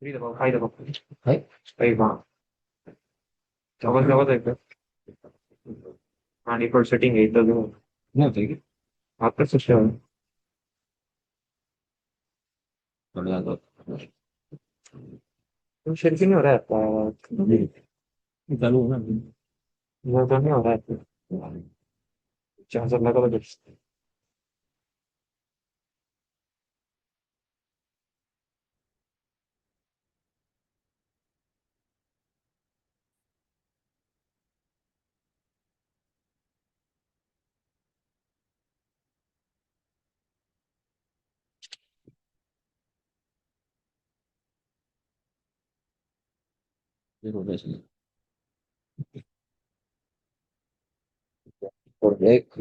3 दबाओ, 5 दबाओ। है? 5 हाँ। डबल डबल एक हाँ डिफॉल्ट सेटिंग है इधर जो नहीं होती आप कर सकते हो। बढ़िया तो तो शेयर क्यों नहीं हो रहा है आपका? चालू हो ना। वो तो नहीं हो रहा है। चार्जर लगा लो। फिर हो जाए और एक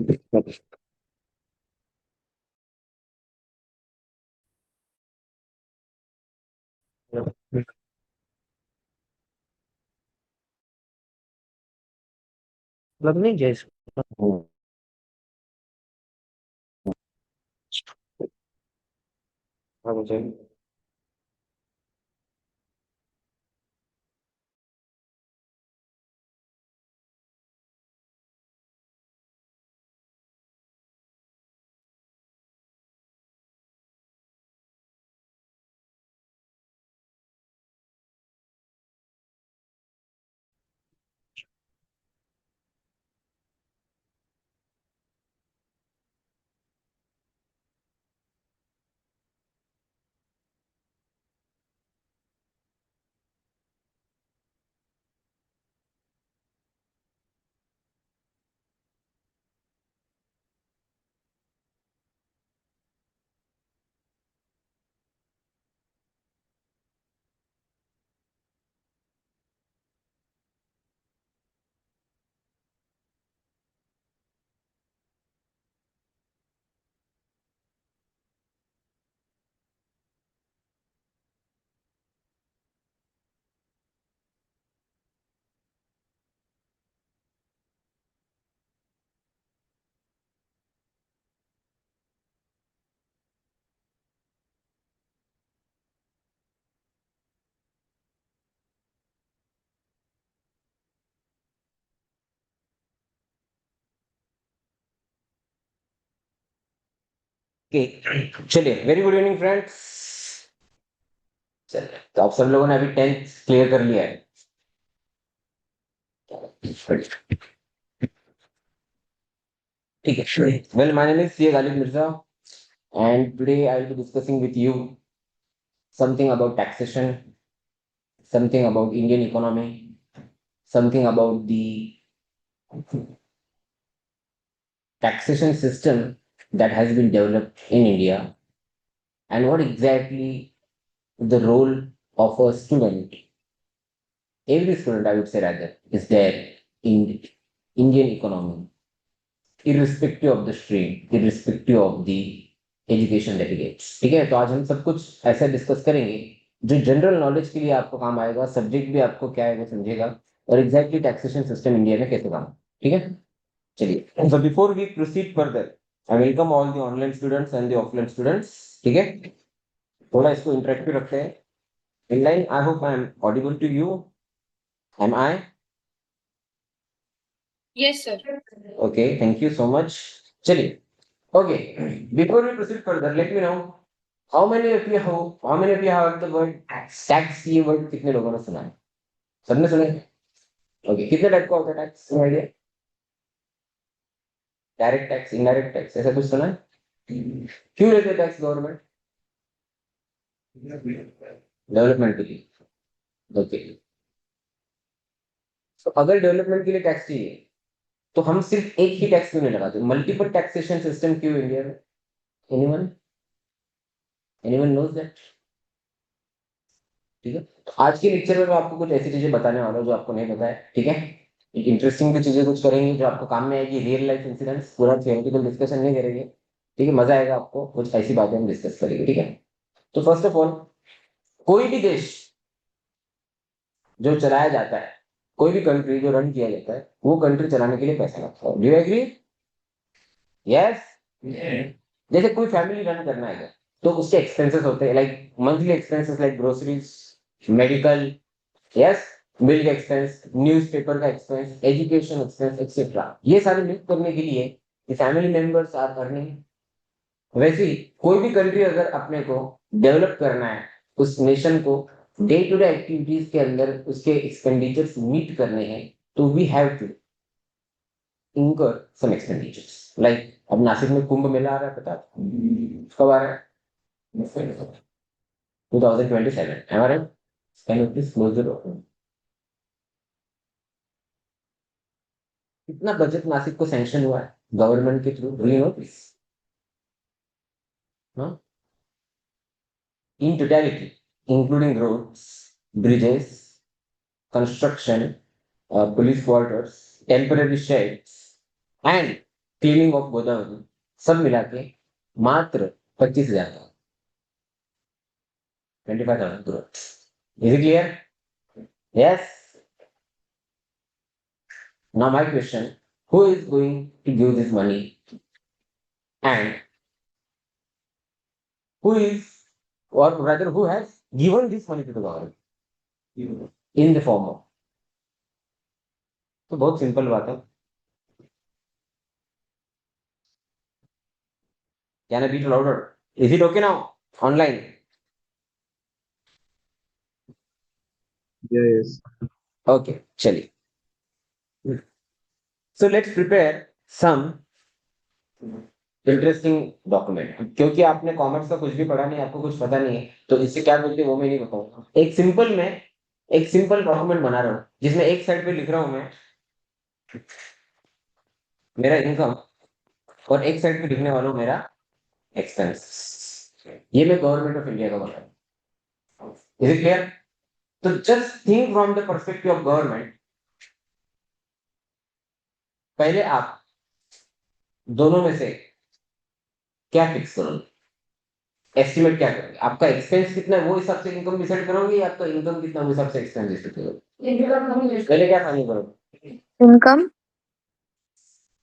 मतलब नहीं जैसे हाँ मुझे ओके चलिए वेरी गुड इवनिंग फ्रेंड्स। चलिए तो आप सब लोगों ने अभी 10th क्लियर कर लिया है। ठीक है well my name is C Ghalib Mirza and today I will be discussing with you something about taxation, something about Indian economy, something about the taxation system that has been developed in India, and what exactly the role of a student, every student I would say rather, is there in Indian economy, irrespective of the stream, irrespective of the education that he gets। ठीक है तो आज हम सब कुछ ऐसा discuss करेंगे जो जनरल नॉलेज के लिए आपको काम आएगा, सब्जेक्ट भी आपको क्या है वो समझेगा, और एग्जैक्टली टैक्सेशन सिस्टम इंडिया में कैसे काम। ठीक है चलिए so before we proceed further I welcome all the online students and the offline students। ठीक है थोड़ा इसको इंटरेक्टिव रखते हैं। In line I hope I am audible to you, am I? Yes, sir. Okay, thank you so much। चलिए okay before we proceed further let me know how many of you how many of you have the word tax? ये word कितने लोगों ने सुना है? सबने सुना है? ओके, कितने टाइप का होता है टैक्स? सुना है? डायरेक्ट टैक्स, इनडायरेक्ट टैक्स, ऐसा कुछ सुना है? क्यों लेते हैं टैक्स गवर्नमेंट? डेवलपमेंट के लिए। ओके, तो अगर डेवलपमेंट के लिए टैक्स चाहिए तो हम सिर्फ एक ही टैक्स क्यों नहीं लगाते? मल्टीपल टैक्सेशन सिस्टम क्यों इंडिया में? एनीवन? Anyone knows that? ठीक है, तो आज के लेक्चर में मैं आपको कुछ ऐसी चीजें बताने वाला हूँ जो आपको नहीं पता है। ठीक है, इंटरेस्टिंग भी चीजें कुछ करेंगे जो आपको काम में आएगी, रियल लाइफ इंसिडेंट्स, पूरा थियोरेटिकल डिस्कशन नहीं करेंगे। ठीक है, मजा आएगा आपको, कुछ ऐसी बातें हम डिस्कस करेंगे। ठीक है, तो फर्स्ट ऑफ ऑल, कोई भी देश जो चलाया जाता है, कोई भी कंट्री जो रन किया जाता है, वो कंट्री चलाने के लिए पैसा लगता है। Do you agree? यस। जैसे कोई फैमिली रन करना है तो उसके एक्सपेंसेस होते हैं, like monthly expenses like groceries, medical, yes, bill का एक्सपेंस, न्यूज़पेपर का एक्सपेंस, एजुकेशन एक्सपेंस एक्सेट्रा। ये सारे लिंक करने के लिए फैमिली मेंबर्स आर अर्निंग। वैसे ही कोई भी कंट्री अगर अपने को डेवलप करना है, उस नेशन को डे टू डे एक्टिविटीज के अंदर उसके एक्सपेंडिचर्स मीट करने हैं, तो we have to incur some expenditures. Like अब नासिक में कुंभ मेला आ रहा है, पता है? कब आ रहा है? 2027, am I right? Can you please close the door? कितना बजट नासिक को सैंक्शन हुआ है गवर्नमेंट के through? Do you know this? In totality, including roads, bridges, construction, police quarters, temporary sheds and cleaning of Godavari, सब मिला के मात्र 25,000 का, 25,000 crore. Is it clear? Yes. Now my question, who is going to give this money and who is, or rather who has given this money to the government in the form of? तो बहुत simple बात है। Can I be louder? Is it okay now? Online? Yes. Okay, चलिए। So let's prepare some interesting document, क्योंकि आपने commerce का कुछ भी पढ़ा नहीं, आपको कुछ पता नहीं है, तो इससे क्या बोलते हैं वो मैं नहीं बताऊंगा। एक सिंपल डॉक्यूमेंट बना रहा हूँ जिसमें एक साइड पे लिख रहा हूँ मैं मेरा इनकम, और एक साइड पे लिखने वाला हूँ मेरा एक्सपेंस। ये मैं गवर्नमेंट ऑफ इंडिया का बता रहा हूँ। Is it clear? तो just think from the perspective of government. पहले आप दोनों में से क्या फिक्स करोगे? एस्टिमेट क्या करोगे? आपका एक्सपेंस कितना है वो हिसाब से इनकम डिसाइड करोगे, या आपका इनकम कितना वो हिसाब से एक्सपेंस डिसाइड करोगे? पहले क्या फाइनल करोगे? Income.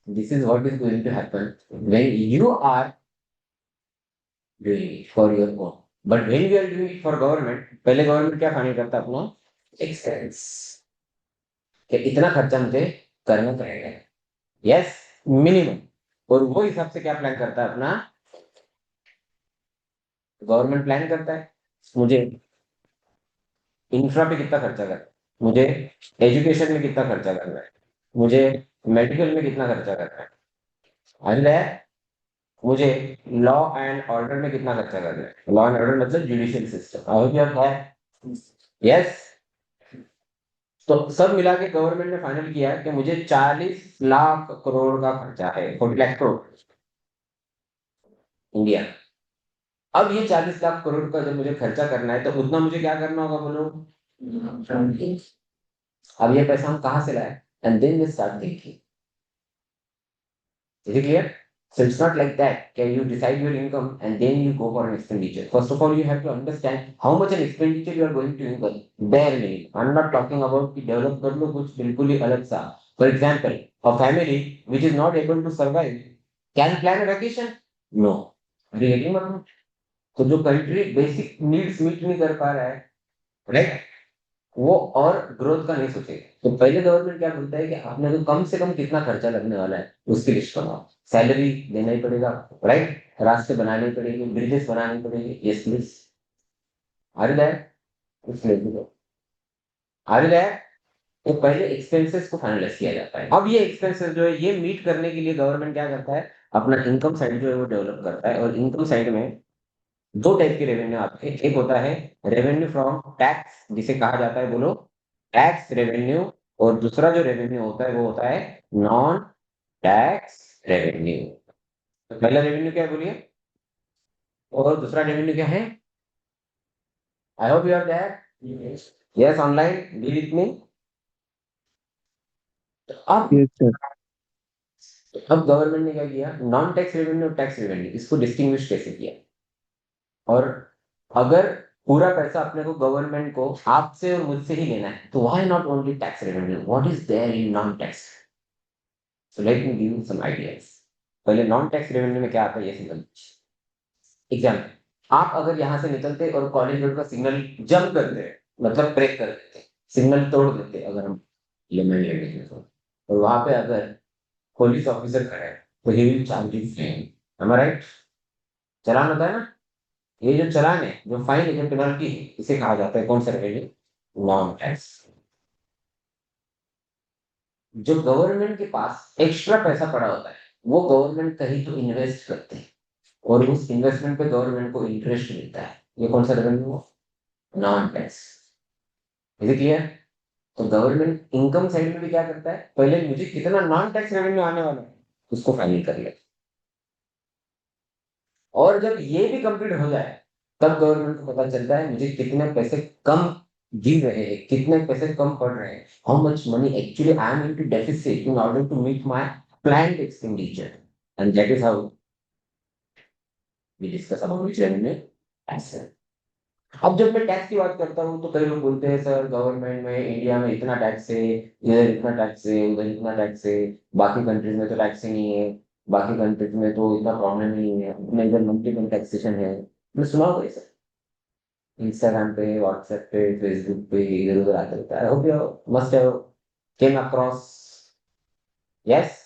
This is what is going to happen when you are doing it for your own. But when we are doing it for government, पहले गवर्नमेंट क्या फाइनल करता है? अपना एक्सपेंस, कि इतना खर्चा मुझे करना पड़ेगा, यस, मिनिमम। और वो हिसाब से क्या प्लान करता है अपना? गवर्नमेंट प्लान करता है मुझे इंफ्रा पे कितना खर्चा करना है, मुझे एजुकेशन में कितना खर्चा करना है, मुझे मेडिकल में कितना खर्चा करना है, एंड मुझे लॉ एंड ऑर्डर में कितना खर्चा करना है। लॉ एंड ऑर्डर मतलब judicial system, I hope you है। यस। तो सब मिला के गवर्नमेंट ने फाइनल किया कि मुझे 40 लाख करोड़ का खर्चा है, 40 लाख करोड़, इंडिया। अब ये 40 लाख करोड़ का जब मुझे खर्चा करना है, तो उतना मुझे क्या करना होगा बोलो? अब ये पैसा हम कहाँ से लाए? And then we start thinking. Is it clear? So it's not like that. Can you decide your income and then you go for an expenditure? First of all, you have to understand how much an expenditure you are going to incur. Bare minimum. I'm not talking about कि develop कर लो कुछ बिल्कुल ही अलग सा. For example, a family which is not able to survive can plan a vacation? No. Are you getting my point? तो जो country basic needs meet नहीं कर पा रहा है, राइट, वो और ग्रोथ का नहीं सोचेगा। तो पहले गवर्नमेंट क्या बोलता है कि आपने तो कम से कम कितना खर्चा लगने वाला है उसकी लिस्ट बनाओ। सैलरी देना ही पड़ेगा, राइट, रास्ते बनाने पड़ेंगे, ब्रिजेस बनाने पड़ेंगे, yes please, are that, are that. तो पहले एक्सपेंसेस को फाइनलाइज किया जाता है। अब ये एक्सपेंसेस जो है ये मीट करने के लिए गवर्नमेंट क्या करता है, अपना इनकम साइड जो है वो डेवलप करता है। और इनकम साइड में दो टाइप के रेवेन्यू आते हैं। एक होता है रेवेन्यू फ्रॉम टैक्स, जिसे कहा जाता है, बोलो, टैक्स रेवेन्यू। और दूसरा जो रेवेन्यू होता है वो होता है नॉन टैक्स रेवेन्यू। तो पहला रेवेन्यू क्या है बोलिए, और दूसरा रेवेन्यू क्या है? I hope you are that, yes, online be with me. अब यस सर। अब गवर्नमेंट ने क्या किया, नॉन टैक्स रेवेन्यू और टैक्स रेवेन्यू इसको डिस्टिंग्विश कैसे किया। और अगर पूरा पैसा अपने को गवर्नमेंट को आपसे और मुझसे ही लेना है तो why not only tax revenue, what is there in non tax? So let me give you some ideas. पहले नॉन टैक्स रेवेन्यू में क्या आता है ये सिंपल एग्जाम्पल। आप अगर यहाँ से निकलते और कॉलेज रोड का सिग्नल जंप करते, मतलब ब्रेक कर देते, सिग्नल तोड़ देते, अगर हम लेमन लेंगे तो, और वहां पे अगर पुलिस ऑफिसर खड़ा है तो he will charge you fine, am I right? चालान होता है ना, ये जो चालान है, जो फाइन है, जो पेनल्टी है, इसे कहा जाता है कौन सा रेवेन्यू? Non tax. जो गवर्नमेंट के पास एक्स्ट्रा पैसा पड़ा होता है वो गवर्नमेंट कहीं तो इन्वेस्ट करते हैं, और उस इन्वेस्टमेंट पे गवर्नमेंट को इंटरेस्ट मिलता है, ये कौन सा revenue? Non tax. Is clear? तो गवर्नमेंट इनकम साइड में भी क्या करता है, पहले मुझे कितना नॉन टैक्स रेवेन्यू आने वाला है उसको फाइनल कर ले, और जब ये भी कंप्लीट हो जाए तब गवर्नमेंट को पता चलता है मुझे कितने पैसे कम गिर रहे हैं, कितने पैसे कम पड़ रहे हैं, how much money actually I am into deficit in order to meet my planned expenditure. And that is how we discuss about which revenue asset. अब जब मैं टैक्स की बात करता हूँ तो कई लोग बोलते हैं सर गवर्नमेंट में इंडिया में इतना टैक्स है, इधर इतना टैक्स है, उधर इतना टैक्स है, बाकी कंट्रीज में तो टैक्स ही नहीं है, बाकी कंट्रीज में तो इतना प्रॉब्लम नहीं है, अपने इधर मल्टीपल टैक्सेशन है। मैं सुना होगा ये सर, इंस्टाग्राम पे, व्हाट्सएप पे, फेसबुक पे इधर उधर आता रहता है। I hope you must have came across, yes.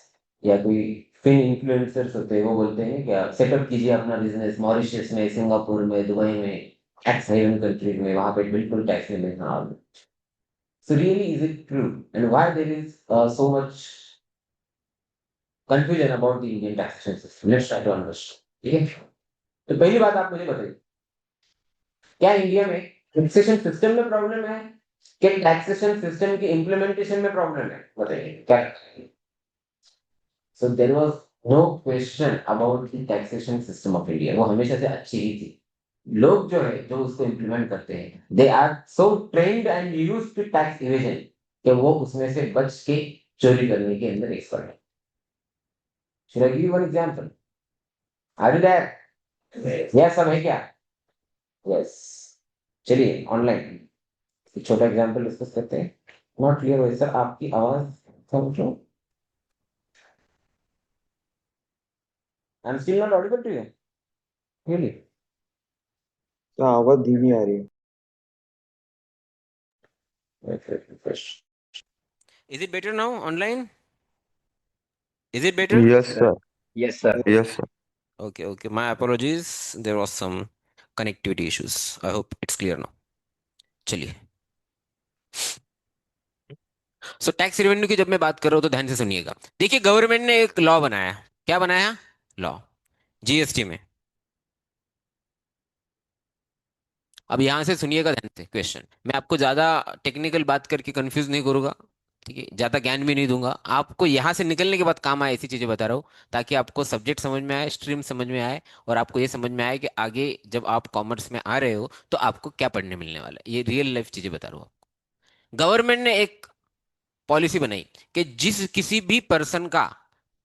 या कोई फिन इन्फ्लुएंसर्स होते हैं वो बोलते हैं क्या सेटअप कीजिए अपना बिजनेस मॉरिशस में, सिंगापुर में, दुबई में, टैक्स हेवन कंट्रीज में, वहां पे बिल्कुल टैक्स नहीं देना। So really, is it true? And why there is so much confusion about the Indian taxation system? Let's try to understand. ठीक है? तो पहली बात आप मुझे बताइए, क्या इंडिया में टैक्सेशन सिस्टम में प्रॉब्लम है, क्या टैक्सेशन सिस्टम की इम्प्लीमेंटेशन में प्रॉब्लम है? बताइए क्या। So there was no question about the taxation system of India, वो हमेशा से अच्छी ही थी। लोग जो है जो उसको इम्प्लीमेंट करते हैं they are so trained and used to tax evasion कि वो उसमें से बच के चोरी करने के अंदर एक्सपर्ट है। Should I give you one example? Are you there? Yes, सब है क्या? Yes. चलिए ऑनलाइन एक छोटा एग्जांपल डिस्कस करते हैं। नॉट क्लियर हो सर, आपकी आवाज समझो। I am still not audible to you, really? हाँ, आवाज धीमी आ रही है। Is it better now online? Is it better? Yes sir. Yes sir. Yes sir. Okay, okay. My apologies. There was some connectivity issues. I hope it's clear now. चलिए, so tax revenue की जब मैं बात कर रहा हूं तो ध्यान से सुनिएगा। देखिए, गवर्नमेंट ने एक लॉ बनाया। क्या बनाया? लॉ, जीएसटी में। अब यहां से सुनिएगा ध्यान से क्वेश्चन। मैं आपको ज्यादा टेक्निकल बात करके कंफ्यूज नहीं करूंगा, ठीक है? ज्यादा ज्ञान भी नहीं दूंगा आपको, यहां से निकलने के बाद काम आए ऐसी चीजें बता रहा हूँ, ताकि आपको सब्जेक्ट समझ में आए, स्ट्रीम समझ में आए, और आपको ये समझ में आए कि आगे जब आप कॉमर्स में आ रहे हो तो आपको क्या पढ़ने मिलने वाला है। ये रियल लाइफ चीजें बता रहा हूँ आपको। गवर्नमेंट ने एक पॉलिसी बनाई कि जिस किसी भी पर्सन का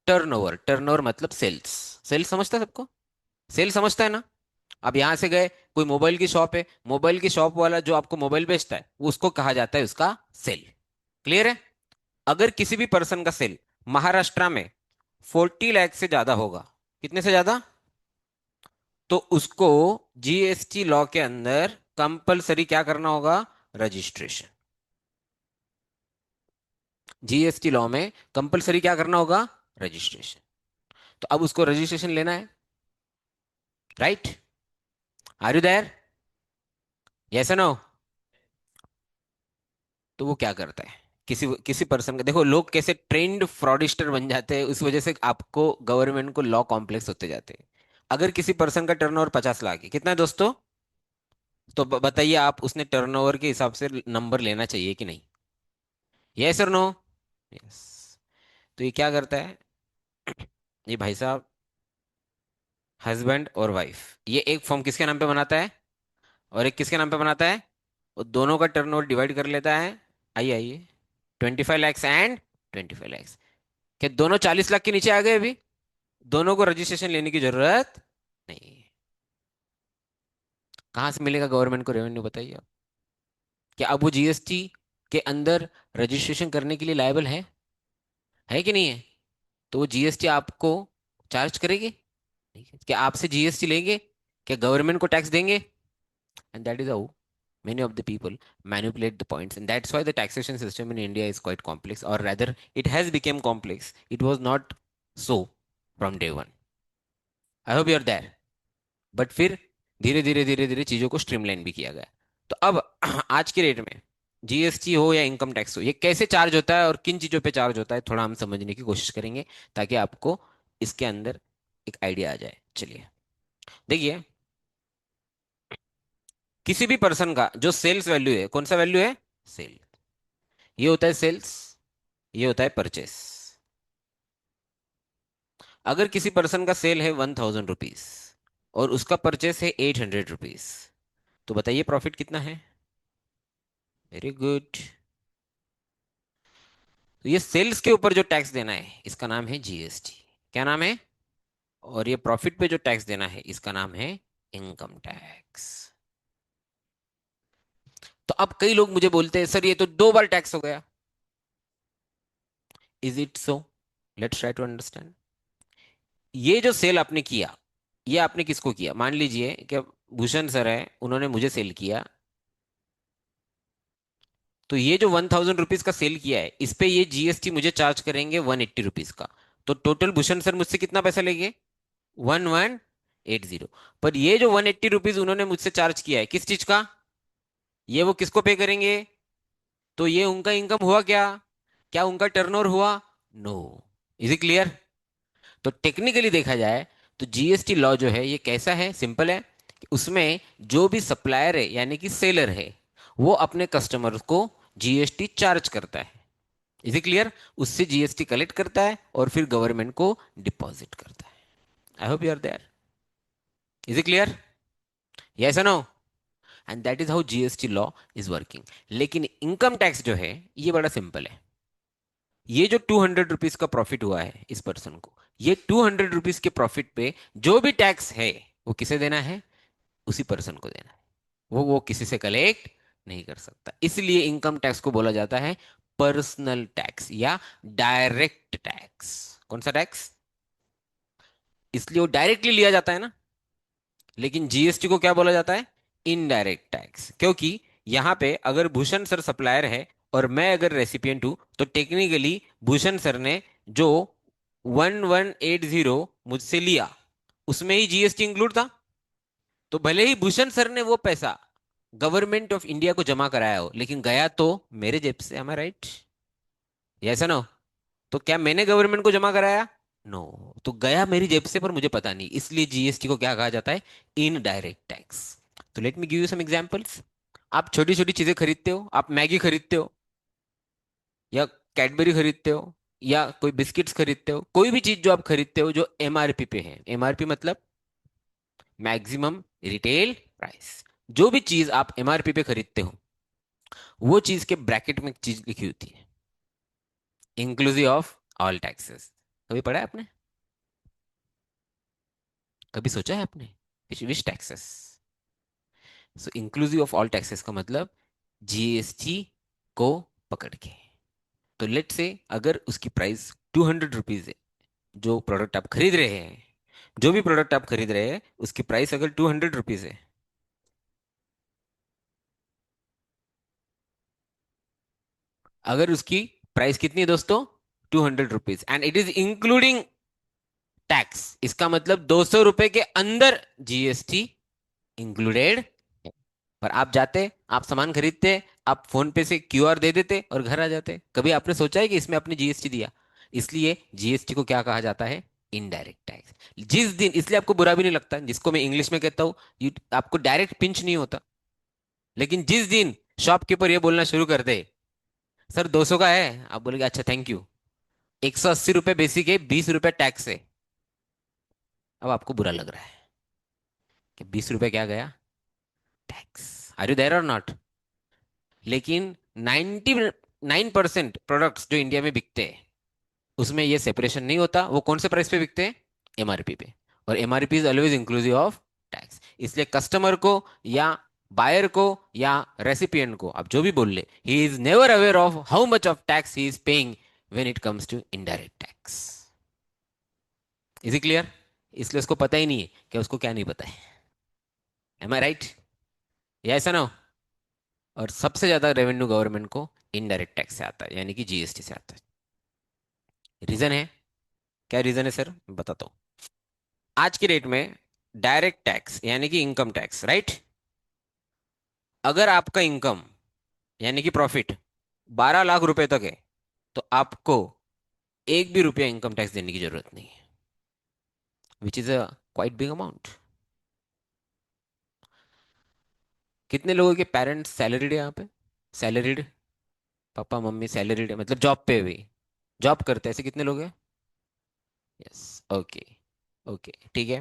टर्नओवर, टर्नओवर मतलब सेल्स, सेल्स समझता है सबको? सेल समझता है ना? अब यहां से गए, कोई मोबाइल की शॉप है, मोबाइल की शॉप वाला जो आपको मोबाइल बेचता है उसको कहा जाता है उसका सेल। क्लियर है? अगर किसी भी पर्सन का सेल महाराष्ट्र में 40 लाख से ज्यादा होगा, कितने से ज्यादा, तो उसको जीएसटी लॉ के अंदर कंपलसरी क्या करना होगा? रजिस्ट्रेशन। जीएसटी लॉ में कंपलसरी क्या करना होगा? रजिस्ट्रेशन। तो अब उसको रजिस्ट्रेशन लेना है, right? Are you there? Yes no? तो वो क्या करता है, किसी किसी पर्सन का, देखो लोग कैसे ट्रेंड फ्रॉडिस्टर बन जाते हैं, उस वजह से आपको गवर्नमेंट को लॉ कॉम्प्लेक्स होते जाते हैं। अगर किसी पर्सन का टर्नओवर 50 लाख है, कितना है दोस्तों? तो बताइए आप, उसने टर्नओवर के हिसाब से नंबर लेना चाहिए कि नहीं? यस और नो? यस। तो ये क्या करता है, ये भाई साहब, हस्बैंड और वाइफ, ये एक फॉर्म किसके नाम पे बनाता है और एक किसके नाम पे बनाता है? वो दोनों का टर्नओवर डिवाइड कर लेता है। आइए आइए, 25 लैक्स एंड 25 लैक्स। क्या दोनों 40 लाख के नीचे आ गए अभी? दोनों को रजिस्ट्रेशन लेने की जरूरत नहीं है। कहाँ से मिलेगा गवर्नमेंट को रेवेन्यू, बताइए आप? क्या अब वो जीएसटी के अंदर रजिस्ट्रेशन करने के लिए लायबल है कि नहीं है? तो वो जीएसटी आपको चार्ज करेगी? नहीं है। क्या आपसे जीएसटी लेंगे? क्या गवर्नमेंट को टैक्स देंगे? And that is how many of the people manipulate the points, and that's why the taxation system in India is quite complex, or rather it has become complex. It was not so from day one. I hope you are there. But फिर धीरे धीरे धीरे धीरे चीजों को streamline भी किया गया। तो अब आज के रेट में जीएसटी हो या इनकम टैक्स हो, ये कैसे चार्ज होता है और किन चीजों पे चार्ज होता है, थोड़ा हम समझने की कोशिश करेंगे, ताकि आपको इसके अंदर एक आइडिया आ जाए। चलिए देखिए, किसी भी पर्सन का जो सेल्स वैल्यू है, कौन सा वैल्यू है? सेल। ये होता है सेल्स, ये होता है परचेस। अगर किसी पर्सन का सेल है 1000 रुपीज और उसका परचेस है 800 रुपीज, तो बताइए प्रॉफिट कितना है? Very good. तो ये सेल्स के ऊपर जो टैक्स देना है इसका नाम है जीएसटी। क्या नाम है? और ये प्रॉफिट पे जो टैक्स देना है इसका नाम है इनकम टैक्स। तो अब कई लोग मुझे बोलते हैं, सर ये तो 2 बार टैक्स हो गया। Is it so? Let's try to understand. ये जो सेल आपने किया, ये आपने किसको किया? मान लीजिए कि भूषण सर है, उन्होंने मुझे सेल किया। तो ये जो 1000 रुपीज का सेल किया है, इस पे ये जीएसटी मुझे चार्ज करेंगे 180 रुपीज का। तो टोटल भूषण सर मुझसे कितना पैसा लेंगे? 1180। पर ये जो 180 रुपीज उन्होंने मुझसे चार्ज किया है, किस चीज का? ये वो किसको पे करेंगे? तो ये उनका इनकम हुआ क्या? क्या उनका टर्नओवर हुआ? नो। Is it clear? तो टेक्निकली देखा जाए तो जीएसटी लॉ जो है ये कैसा है, सिंपल है कि उसमें जो भी सप्लायर है यानी कि सेलर है, वो अपने कस्टमर को जीएसटी चार्ज करता है। Is it clear? उससे जीएसटी कलेक्ट करता है और फिर गवर्नमेंट को डिपॉजिट करता है। I hope you are there. Is it clear? Yes no? And that is how GST law is working. लेकिन इनकम टैक्स जो है ये बड़ा सिंपल है। ये जो 200 रुपीज का प्रॉफिट हुआ है इस पर्सन को, ये 200 रुपीज के प्रॉफिट पे जो भी टैक्स है वो किसे देना है? उसी पर्सन को देना है। वो किसी से कलेक्ट नहीं कर सकता। इसलिए इनकम टैक्स को बोला जाता है पर्सनल टैक्स या डायरेक्ट टैक्स। कौन सा टैक्स? इसलिए वो डायरेक्टली लिया जाता है ना। लेकिन जीएसटी को क्या बोला जाता है? Indirect tax. क्योंकि यहां पे अगर भूषण सर सप्लायर है और मैं अगर रेसिपिएंट हूं, तो टेक्निकली भूषण सर ने जो 1180 मुझसे लिया, उसमें ही जीएसटी इंक्लूड था। तो भले ही भूषण सर ने वो पैसा गवर्नमेंट ऑफ इंडिया को जमा कराया हो, लेकिन गया तो मेरे जेब से। am I right? ऐसा ना? तो क्या मैंने गवर्नमेंट को जमा कराया? नो। तो गया मेरी जेब से पर मुझे पता नहीं, इसलिए जीएसटी को क्या कहा जाता है? Indirect tax. तो let me give you some examples. आप छोटी छोटी चीजें खरीदते हो, आप मैगी खरीदते हो या कैडबरी खरीदते हो या कोई बिस्किट्स खरीदते हो, कोई भी चीज जो आप खरीदते हो जो एमआरपी पे है, एमआरपी मतलब मैक्सिमम रिटेल प्राइस। जो भी चीज आप एमआरपी पे खरीदते हो, वो चीज के ब्रैकेट में एक चीज लिखी होती है, इंक्लूसिव ऑफ ऑल टैक्सेस। कभी पढ़ा है आपने? कभी सोचा है आपने? Which taxes? So inclusive of all taxes का मतलब जीएसटी को पकड़ के। तो लेट से अगर उसकी प्राइस 200 रुपीज है, जो प्रोडक्ट आप खरीद रहे हैं, जो भी प्रोडक्ट आप खरीद रहे हैं उसकी प्राइस अगर 200 रुपीज है, अगर उसकी प्राइस कितनी है दोस्तों? 200 rupees, and it is including tax. इसका मतलब 200 रुपए के अंदर जीएसटी इंक्लूडेड है। पर आप जाते, आप सामान खरीदते, आप फोन पे से क्यूआर दे देते और घर आ जाते। कभी आपने सोचा है कि इसमें आपने जीएसटी दिया? इसलिए जीएसटी को क्या कहा जाता है? Indirect tax. जिस दिन, इसलिए आपको बुरा भी नहीं लगता, जिसको मैं इंग्लिश में कहता हूँ, आपको डायरेक्ट पिंच नहीं होता। लेकिन जिस दिन शॉपकीपर ये बोलना शुरू कर दे, सर 200 का है, आप बोलेगे अच्छा थैंक यू, 180 रुपये बेसिक है, 20 रुपये टैक्स है। अब आपको बुरा लग रहा है कि 20 रुपये क्या गया? टैक्स। आर यू देयर और नॉट? लेकिन 99% प्रोडक्ट्स जो इंडिया में बिकते हैं उसमें ये सेपरेशन नहीं होता। वो कौन से प्राइस पे बिकते हैं? एमआरपी पे। और MRP is always inclusive of tax. इसलिए कस्टमर को या बायर को या रेसिपिएंट को आप जो भी बोल ले, he is never aware of how much of tax he is paying when it comes to indirect tax. Is it clear? इसलिए उसको पता ही नहीं है कि उसको क्या नहीं पता है। M I right? या ऐसा ना हो? और सबसे ज्यादा रेवेन्यू गवर्नमेंट को इनडायरेक्ट टैक्स से आता है, यानी कि जीएसटी से आता है। रीजन है? क्या रीजन है सर? मैं बताता हूँ। आज की डेट में डायरेक्ट टैक्स यानी कि इनकम टैक्स, राइट? अगर आपका इनकम यानी कि प्रॉफिट 12 लाख रुपए तक है तो आपको एक भी रुपया इनकम टैक्स देने की जरूरत नहीं है, which is a quite big amount. कितने लोगों के पेरेंट्स सैलरीड है यहाँ पे? सैलरीड पापा मम्मी सैलरीड है, मतलब जॉब पे भी जॉब करते हैं, ऐसे कितने लोग हैं? यस। ओके। ओके ठीक है।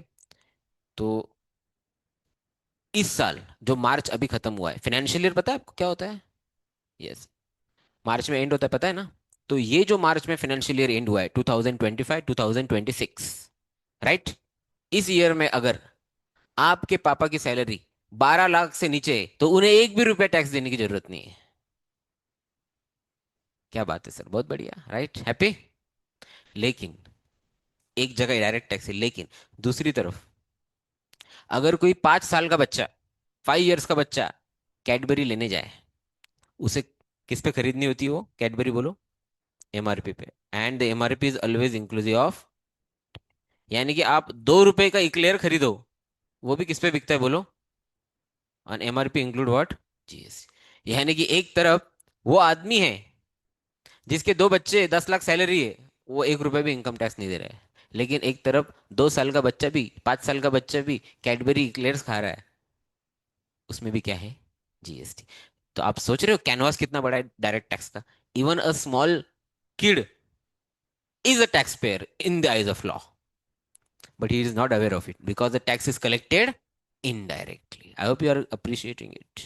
तो इस साल जो मार्च अभी खत्म हुआ है, फाइनेंशियल ईयर पता है आपको क्या होता है? यस। मार्च में एंड होता है, पता है ना? तो ये जो मार्च में फाइनेंशियल ईयर एंड हुआ है 2025 2026, राइट? इस ईयर में अगर आपके पापा की सैलरी 12 लाख से नीचे है तो उन्हें एक भी रुपया टैक्स देने की जरूरत नहीं है। क्या बात है सर, बहुत बढ़िया, राइट? हैप्पी? लेकिन एक जगह डायरेक्ट टैक्स है, लेकिन दूसरी तरफ अगर कोई 5 साल का बच्चा, 5 इयर्स का बच्चा कैडबरी लेने जाए, उसे किस पे खरीदनी होती है वो कैडबरी, बोलो? एमआरपी पे। And the MRP is always inclusive of, यानी कि आप 2 रुपए का इक्लेयर खरीदो, वो भी किस पे बिकता है बोलो? On MRP include what? GST. यानी कि एक तरफ वो आदमी है जिसके 2 बच्चे 10 लाख सैलरी है, वो 1 रुपए भी इनकम टैक्स नहीं दे रहा है। लेकिन एक तरफ 2 साल का बच्चा भी, 5 साल का बच्चा भी कैडबरी इक्लेयर्स खा रहा है, उसमें भी क्या है? जीएसटी। तो आप सोच रहे हो कैनवास कितना बड़ा है डायरेक्ट टैक्स का? Even a small kid is a taxpayer in the eyes of law, but he is not aware of it because the tax is collected indirectly. I hope you are appreciating it.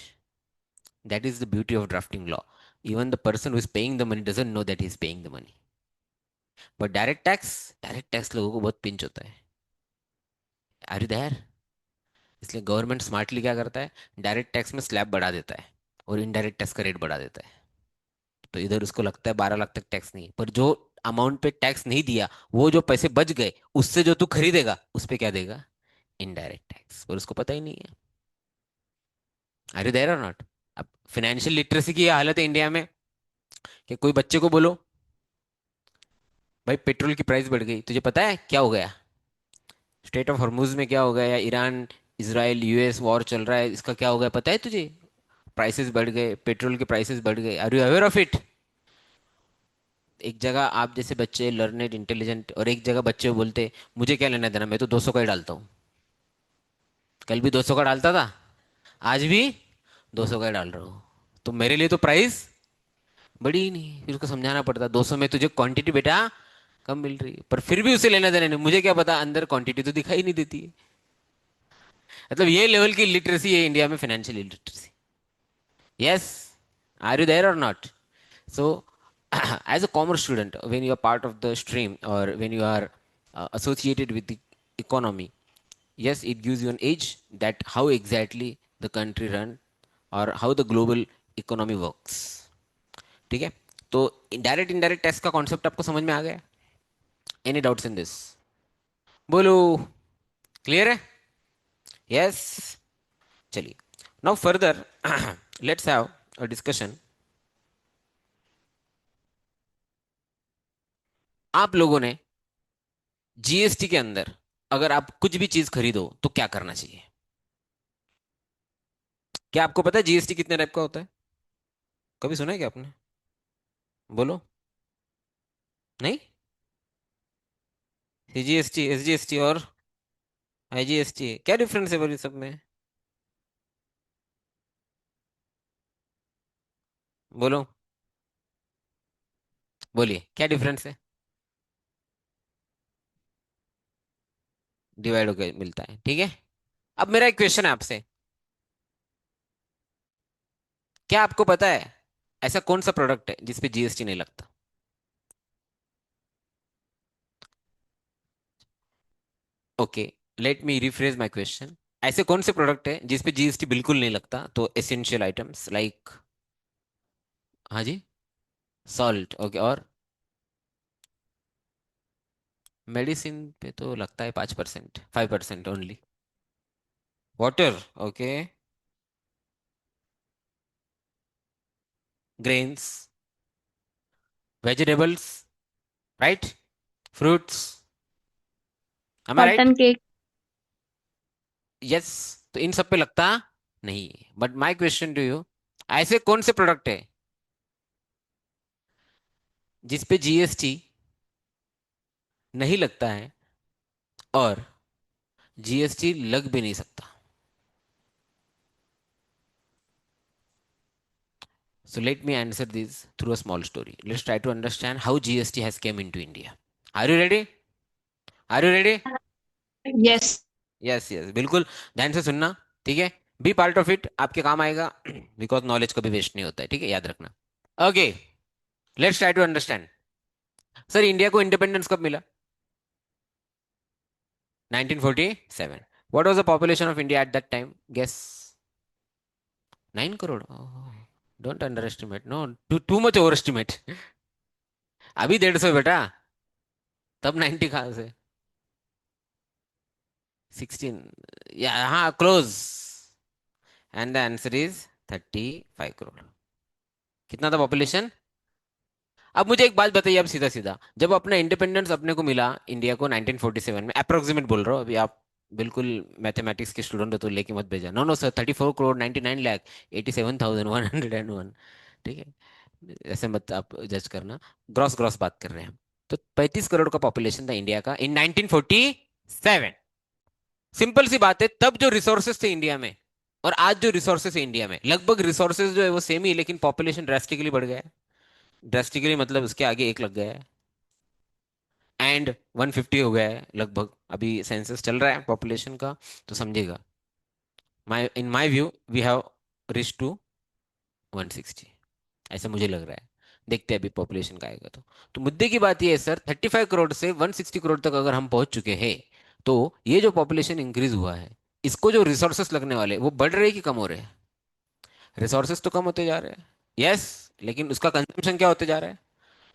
That is the beauty of drafting law. Even the person who is paying the money doesn't know that he is paying the money. But direct tax लोगों को बहुत pinch होता है। Are you there? इसलिए government smartly क्या करता है, direct tax में स्लैब बढ़ा देता है और इनडायरेक्ट टैक्स का रेट बढ़ा देता है। तो इधर उसको लगता है 12 लाख तक टैक्स नहीं है, पर जो अमाउंट पे टैक्स नहीं दिया, वो जो पैसे बच गए उससे जो तू खरीदेगा उस पे क्या देगा? Indirect tax. और उसको पता ही नहीं है। आर यू देयर और नॉट? अब फाइनेंशियल लिटरेसी की ये हालत है इंडिया में कि कोई बच्चे को बोलो भाई पेट्रोल की प्राइस बढ़ गई, तुझे पता है क्या हो गया? स्टेट ऑफ हॉर्मुज में क्या हो गया, या ईरान इसराइल यूएस वॉर चल रहा है, इसका क्या हो गया पता है तुझे? प्राइसेस बढ़ गए, पेट्रोल के प्राइसेस बढ़ गए। Are you aware of it? एक जगह आप जैसे बच्चे लर्नेड इंटेलिजेंट, और एक जगह बच्चे बोलते मुझे क्या लेना देना, मैं तो 200 का ही डालता हूँ। कल भी 200 का डालता था, आज भी 200 का ही डाल रहा हूँ। तो मेरे लिए तो प्राइस बड़ी ही नहीं। फिर उसको समझाना पड़ता 200 में तुझे क्वांटिटी बेटा कम मिल रही है, पर फिर भी उसे लेना देना नहीं, मुझे क्या पता अंदर क्वांटिटी तो दिखाई नहीं देती है। मतलब ये लेवल की लिटरेसी है इंडिया में, financial literacy. Yes. Are you there और not? So, as a commerce student, when you are part of the stream or when you are associated with the economy, yes, it gives you an edge that how exactly the country run or how the global economy works. ठीक है? तो direct indirect tax का concept आपको समझ में आ गया? Any doubts in this? बोलो। Clear है? यस। चलिए, now further let's have a discussion आप लोगों ने जीएसटी के अंदर अगर आप कुछ भी चीज खरीदो तो क्या करना चाहिए? क्या आपको पता है जीएसटी कितने टाइप का होता है? कभी सुना है क्या आपने? बोलो। नहीं? सीजीएसटी, एसजीएसटी और आईजीएसटी, क्या डिफरेंस है बोलिए सब में? बोलो, बोलिए क्या डिफरेंस है? डिवाइड होकर मिलता है, ठीक है। अब मेरा एक क्वेश्चन है आपसे। क्या आपको पता है ऐसा कौन सा प्रोडक्ट है जिसपे जीएसटी नहीं लगता? Okay, let me rephrase my question. ऐसे कौन से प्रोडक्ट है जिसपे जीएसटी बिल्कुल नहीं लगता? तो एसेंशियल आइटम्स लाइक, हाँ जी, सॉल्ट, ओके, और मेडिसिन पे तो लगता है 5%, 5% only. Water, okay, grains, vegetables, right, fruits, am I right? Cotton cake. Yes. तो इन सब पे लगता नहीं। But my question to you, ऐसे कौन से प्रोडक्ट है जिसपे जीएसटी नहीं लगता है और जीएसटी लग भी नहीं सकता? So let me answer this through a small story. Let's try to understand how GST has came into India. Are you ready? Are you ready? Yes. Yes yes, बिल्कुल। ध्यान से सुनना, ठीक है। बी पार्ट ऑफ इट, आपके काम आएगा। Because knowledge कभी वेस्ट नहीं होता है, ठीक है, याद रखना। Okay, let's try to understand. Sir, India को इंडिपेंडेंस कब मिला? 1947। What was the population of India at that time? Guess. 9 crore. Don't underestimate, no, too much overestimate. अभी 150 बेटा, तब 90 कहाँ से? 16, या हाँ, close. And the answer is 35 crore. कितना था पॉपुलेशन? अब मुझे एक बात बताइए, अब सीधा सीधा, जब अपना इंडिपेंडेंस अपने को मिला इंडिया को 1947 में, अप्रोक्सीमेट बोल रहा हूँ अभी, आप बिल्कुल मैथमेटिक्स के स्टूडेंट हो तो लेके मत भेजा। No no sir, 34 crore 99 lakh 87,101, ठीक है। ऐसे मत आप जज करना, ग्रॉस ग्रॉस बात कर रहे हैं हम। तो 35 करोड़ का पॉपुलेशन था इंडिया का इन 1947। सिंपल सी बात है, तब जो रिसोर्सेस थे इंडिया में और आज जो रिसोर्सेस है इंडिया में, लगभग रिसोर्सेस जो है वो सेम ही है, लेकिन पॉपुलेशन ड्रास्टिकली बढ़ गया है। ड्रास्टिकली मतलब उसके आगे एक लग गया है, एंड 150 हो गया है लगभग। अभी सेंसस चल रहा है पॉपुलेशन का, तो समझेगा। My in my view we have reach to 160, ऐसा मुझे लग रहा है। देखते हैं अभी पॉपुलेशन का आएगा तो मुद्दे की बात ये है सर, 35 करोड़ से 160 करोड़ तक अगर हम पहुंच चुके हैं, तो ये जो पॉपुलेशन इंक्रीज हुआ है, इसको जो रिसोर्सेस लगने वाले वो बढ़ रहे हैं कि कम हो रहे हैं? रिसोर्सेस तो कम होते जा रहे हैं, यस, लेकिन उसका कंजम्पशन क्या होते जा रहा है?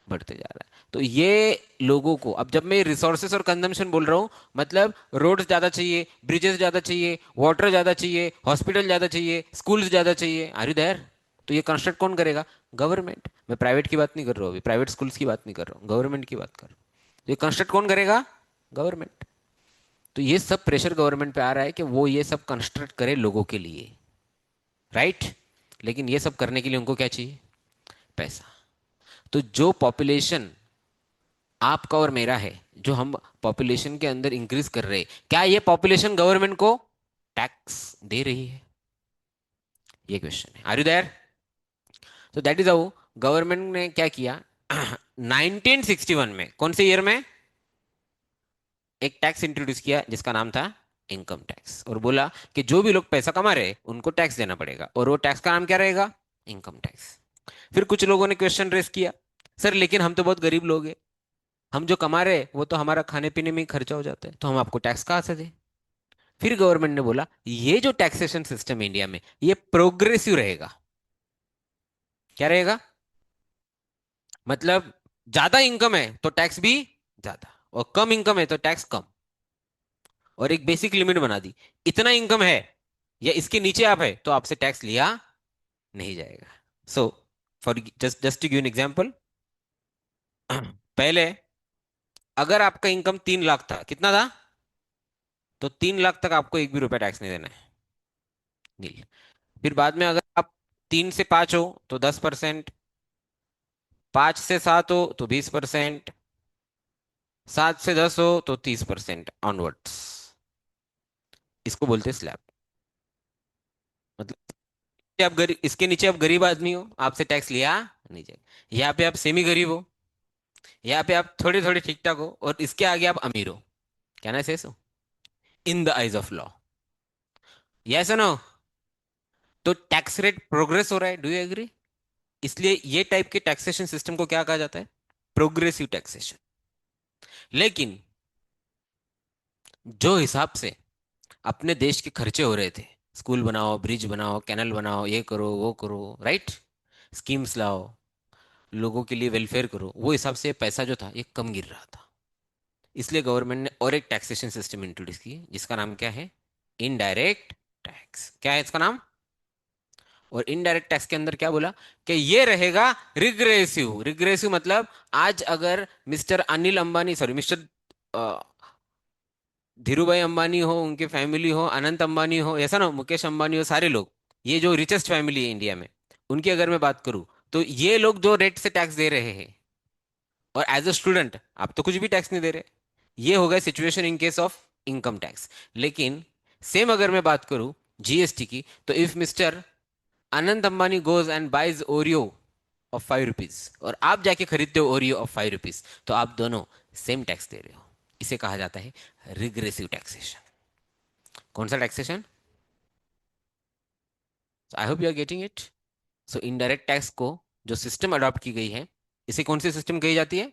बढ़ते जा रहा है। तो ये लोगों को, अब जब मैं रिसोर्सेस और कंजम्पशन बोल रहा हूँ, मतलब रोड्स ज्यादा चाहिए, ब्रिजेस ज्यादा चाहिए, वाटर ज्यादा चाहिए, हॉस्पिटल ज्यादा चाहिए, स्कूल्स ज्यादा चाहिए, आर यू देयर? तो ये कंस्ट्रक्ट कौन करेगा? गवर्नमेंट। मैं प्राइवेट की बात नहीं कर रहा हूँ अभी, प्राइवेट स्कूल्स की बात नहीं कर रहा हूँ, गवर्नमेंट की बात कर रहा हूँ। तो ये कंस्ट्रक्ट कौन करेगा? गवर्नमेंट। तो ये सब प्रेशर गवर्नमेंट पे आ रहा है कि वो ये सब कंस्ट्रक्ट करे लोगों के लिए, राइट। लेकिन ये सब करने के लिए उनको क्या चाहिए? पैसा। तो जो पॉपुलेशन आपका और मेरा है, जो हम पॉपुलेशन के अंदर इंक्रीज कर रहे हैं, क्या ये पॉपुलेशन गवर्नमेंट को टैक्स दे रही है? ये क्वेश्चन है। Are you there? तो दैट इज हाउ गवर्नमेंट ने क्या किया। 1961 में, कौन से ईयर में, एक टैक्स इंट्रोड्यूस किया जिसका नाम था इनकम टैक्स, और बोला कि जो भी लोग पैसा कमा रहे हैं उनको टैक्स देना पड़ेगा, और वो टैक्स का नाम क्या रहेगा? Income tax. फिर कुछ लोगों ने क्वेश्चन रेस किया, सर लेकिन हम तो बहुत गरीब लोग हैं, हम जो कमा रहे हैं वो तो हमारा खाने पीने में ही खर्चा हो जाता है, तो हम आपको टैक्स कहाँ से दें? फिर गवर्नमेंट ने बोला ये जो टैक्सेशन सिस्टम इंडिया में, ये प्रोग्रेसिव रहेगा। क्या रहेगा? मतलब ज्यादा इनकम है तो टैक्स भी ज्यादा, और कम इनकम है तो टैक्स कम। और एक बेसिक लिमिट बना दी, इतना इनकम है या इसके नीचे आप है तो आपसे टैक्स लिया नहीं जाएगा। So for just just to give an example, पहले अगर आपका इनकम 3 लाख था, कितना था? तो 3 लाख तक आपको एक भी रुपया टैक्स नहीं देना है, नील। फिर बाद में अगर आप 3 से 5 हो तो 10%, 5 से 7 हो तो 20%, 7 से 10 हो तो 30% ऑनवर्ड्स। इसको बोलते हैं स्लैब। मतलब कि आप गरीब, इसके नीचे आप गरीब आदमी हो, आपसे टैक्स लिया नहीं जाएगा। यहाँ पे आप सेमी गरीब हो, यहाँ पे आप थोड़े थोड़े ठीक ठाक हो, और इसके आगे आप अमीर हो। क्या ना से so, in the eyes of law, yes no? तो टैक्स रेट प्रोग्रेस हो रहा है, डू यू एग्री? इसलिए ये टाइप के टैक्सेशन सिस्टम को क्या कहा जाता है? Progressive taxation. लेकिन जो हिसाब से अपने देश के खर्चे हो रहे थे, स्कूल बनाओ, ब्रिज बनाओ, कैनल बनाओ, ये करो वो करो, राइट, स्कीम्स लाओ, लोगों के लिए वेलफेयर करो, वो हिसाब से पैसा जो था ये कम गिर रहा था। इसलिए गवर्नमेंट ने और एक टैक्सेशन सिस्टम इंट्रोड्यूस की, जिसका नाम क्या है? Indirect tax. क्या है इसका नाम? और इनडायरेक्ट टैक्स के अंदर क्या बोला? कि ये रहेगा रिग्रेसिव। रिग्रेसिव मतलब आज अगर mister Anil Ambani, sorry mister Dhirubhai Ambani हो, उनके फैमिली हो, अनंत अंबानी हो, ऐसा ना, मुकेश अंबानी हो, सारे लोग, ये जो रिचेस्ट फैमिली है इंडिया में, उनकी अगर मैं बात करूं, तो ये लोग जो रेट से टैक्स दे रहे हैं, और एज अ स्टूडेंट आप तो कुछ भी टैक्स नहीं दे रहे, ये हो गया situation in case of income tax. लेकिन सेम अगर मैं बात करूं जीएसटी की, तो if mister Anant Ambani goes and buys Oreo of 5 rupees, और आप जाके खरीदते हो ओरियो ऑफ 5 रुपीज, तो आप दोनों सेम टैक्स दे रहे हो। इसे कहा जाता है रिग्रेसिव टैक्सेशन। कौन सा taxation? I hope you are getting it. So indirect tax को जो सिस्टम अडॉप्ट की गई है, इसे कौन सी सिस्टम कही जाती है?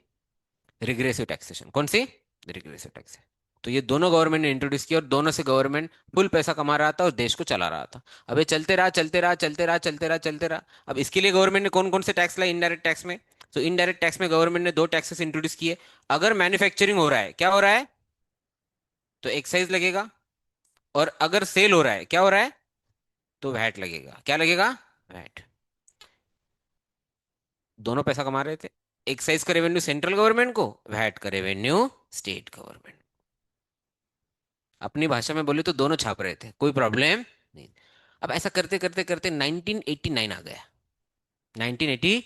Regressive taxation. कौन सी? Regressive tax. तो ये दोनों गवर्नमेंट ने इंट्रोड्यूस किया, और दोनों से गवर्नमेंट फुल पैसा कमा रहा था और देश को चला रहा था। अब ये चलते रहा चलते रहा चलते रहा चलते रहा चलते रहा। अब इसके लिए गवर्नमेंट ने कौन कौन से टैक्स लाए इनडायरेक्ट टैक्स में? तो इनडायरेक्ट टैक्स में गवर्नमेंट ने दो टैक्सेस इंट्रोड्यूस किए। अगर मैन्युफैक्चरिंग हो रहा है, क्या हो रहा है? तो एक्साइज लगेगा। और अगर सेल हो रहा है, क्या हो रहा है? तो वैट लगेगा। क्या लगेगा? वैट। दोनों पैसा कमा रहे थे। एक्साइज का रेवेन्यू सेंट्रल गवर्नमेंट को, वैट का रेवेन्यू स्टेट गवर्नमेंट। अपनी भाषा में बोले तो दोनों छाप रहे थे, कोई प्रॉब्लम नहीं। अब ऐसा करते करते करते 1989 आ गया। 1980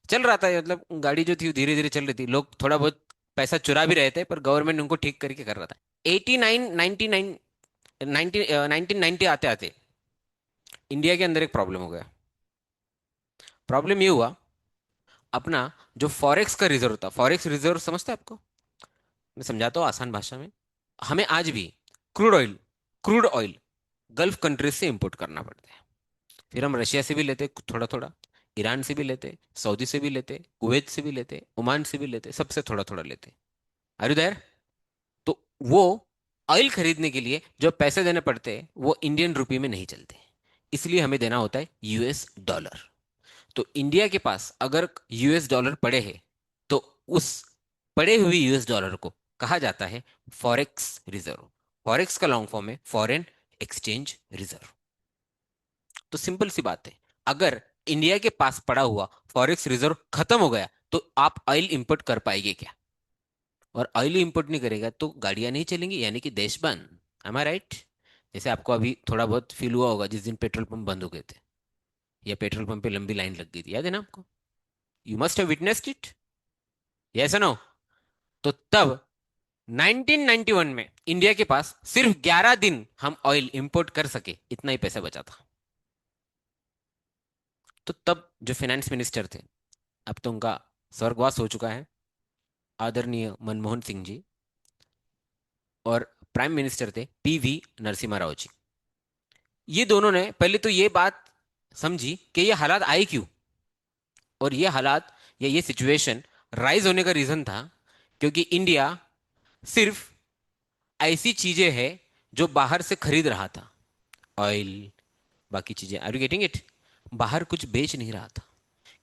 चल रहा था, मतलब गाड़ी जो थी धीरे धीरे चल रही थी, लोग थोड़ा बहुत पैसा चुरा भी रहे थे, पर गवर्नमेंट उनको ठीक करके कर रहा था। 89 99 1990 आते आते इंडिया के अंदर एक प्रॉब्लम हो गया। प्रॉब्लम ये हुआ, अपना जो फॉरेक्स का रिजर्व था, फॉरेक्स रिजर्व समझते हैं आपको? मैं समझाता हूँ आसान भाषा में। हमें आज भी क्रूड ऑयल गल्फ कंट्रीज से इंपोर्ट करना पड़ता है। फिर हम रशिया से भी लेते थोड़ा थोड़ा, ईरान से भी लेते, सऊदी से भी लेते, कुवैत से भी लेते, ओमान से भी लेते, सबसे थोड़ा थोड़ा लेते। Are you there? तो वो ऑयल खरीदने के लिए जो पैसे देने पड़ते हैं वो इंडियन रुपी में नहीं चलते, इसलिए हमें देना होता है यूएस डॉलर। तो इंडिया के पास अगर यूएस डॉलर पड़े हैं, तो उस पड़े हुए यूएस डॉलर को कहा जाता है फॉरेक्स रिजर्व। फॉरेक्स का लॉन्ग फॉर्म है फॉरेन एक्सचेंज रिजर्व। तो सिंपल सी बात है, अगर इंडिया के पास पड़ा हुआ फॉरेक्स रिजर्व खत्म हो गया, तो आप ऑयल इंपोर्ट कर पाएंगे क्या? और ऑयल इंपोर्ट नहीं करेगा तो गाड़ियां नहीं चलेंगी, यानी कि देश बंद। M I right? जैसे आपको अभी थोड़ा बहुत फील हुआ होगा जिस दिन पेट्रोल पंप बंद हो गए थे, या पेट्रोल पंप पे लंबी लाइन लग गई थी, याद है ना आपको? You must have witnessed it, yes no? तो तब 1991 में इंडिया के पास सिर्फ 11 दिन हम ऑयल इंपोर्ट कर सके, इतना ही पैसा बचा था। तो तब जो फाइनेंस मिनिस्टर थे, अब तो उनका स्वर्गवास हो चुका है, आदरणीय मनमोहन सिंह जी, और प्राइम मिनिस्टर थे पीवी नरसिम्हा राव जी। ये दोनों ने पहले तो ये बात समझी कि ये हालात आए क्यों, और ये हालात या ये सिचुएशन राइज होने का रीजन था क्योंकि इंडिया सिर्फ ऐसी चीजें हैं जो बाहर से खरीद रहा था, ऑयल, बाकी चीजें, आर यू गेटिंग इट? बाहर कुछ बेच नहीं रहा था,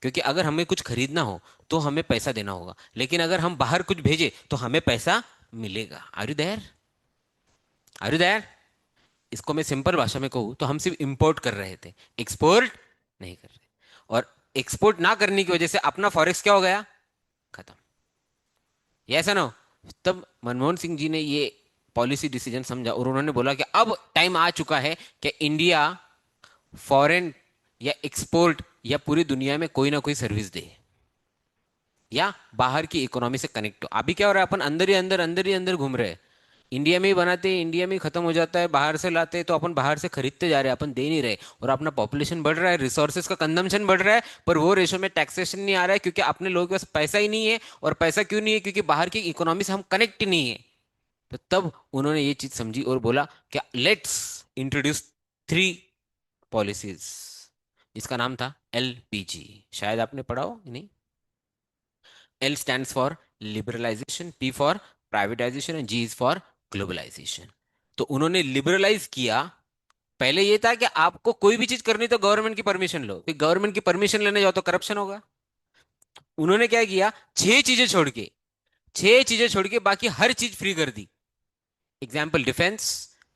क्योंकि अगर हमें कुछ खरीदना हो तो हमें पैसा देना होगा, लेकिन अगर हम बाहर कुछ भेजे तो हमें पैसा मिलेगा। Are you there? Are you there? इसको मैं सिंपल भाषा में कहूँ तो हम सिर्फ इंपोर्ट कर रहे थे, एक्सपोर्ट नहीं कर रहे। और एक्सपोर्ट ना करने की वजह से अपना फॉरेक्स क्या हो गया? खत्म। Yes no? तब मनमोहन सिंह जी ने ये पॉलिसी डिसीजन समझा और उन्होंने बोला कि अब टाइम आ चुका है कि इंडिया फॉरेन या एक्सपोर्ट या पूरी दुनिया में कोई ना कोई सर्विस दे या बाहर की इकोनॉमी से कनेक्ट हो। अभी क्या हो रहा है, अपन अंदर ही अंदर घूम रहे हैं। इंडिया में ही बनाते हैं, इंडिया में ही खत्म हो जाता है, बाहर से लाते हैं तो अपन बाहर से खरीदते जा रहे हैं, अपन दे नहीं रहे। और अपना पॉपुलेशन बढ़ रहा है, रिसोर्सेज का कंजम्पशन बढ़ रहा है, पर वो रेशो में टैक्सेशन नहीं आ रहा है क्योंकि अपने लोगों के पास पैसा ही नहीं है। और पैसा क्यों नहीं है? क्योंकि बाहर की इकोनॉमी से हम कनेक्ट ही नहीं है। तो तब उन्होंने ये चीज समझी और बोला कि लेट्स इंट्रोड्यूस 3 पॉलिसीज, जिसका नाम था LPG। शायद आपने पढ़ा हो, नहीं? L stands for liberalization, P for privatization and G is for globalization। तो उन्होंने लिबरलाइज किया। पहले ये था कि आपको कोई भी चीज करनी तो गवर्नमेंट की परमिशन लो, फिर गवर्नमेंट की परमिशन लेने जाओ तो करप्शन होगा। उन्होंने क्या किया, 6 चीजें छोड़ के बाकी हर चीज फ्री कर दी। एग्जाम्पल डिफेंस,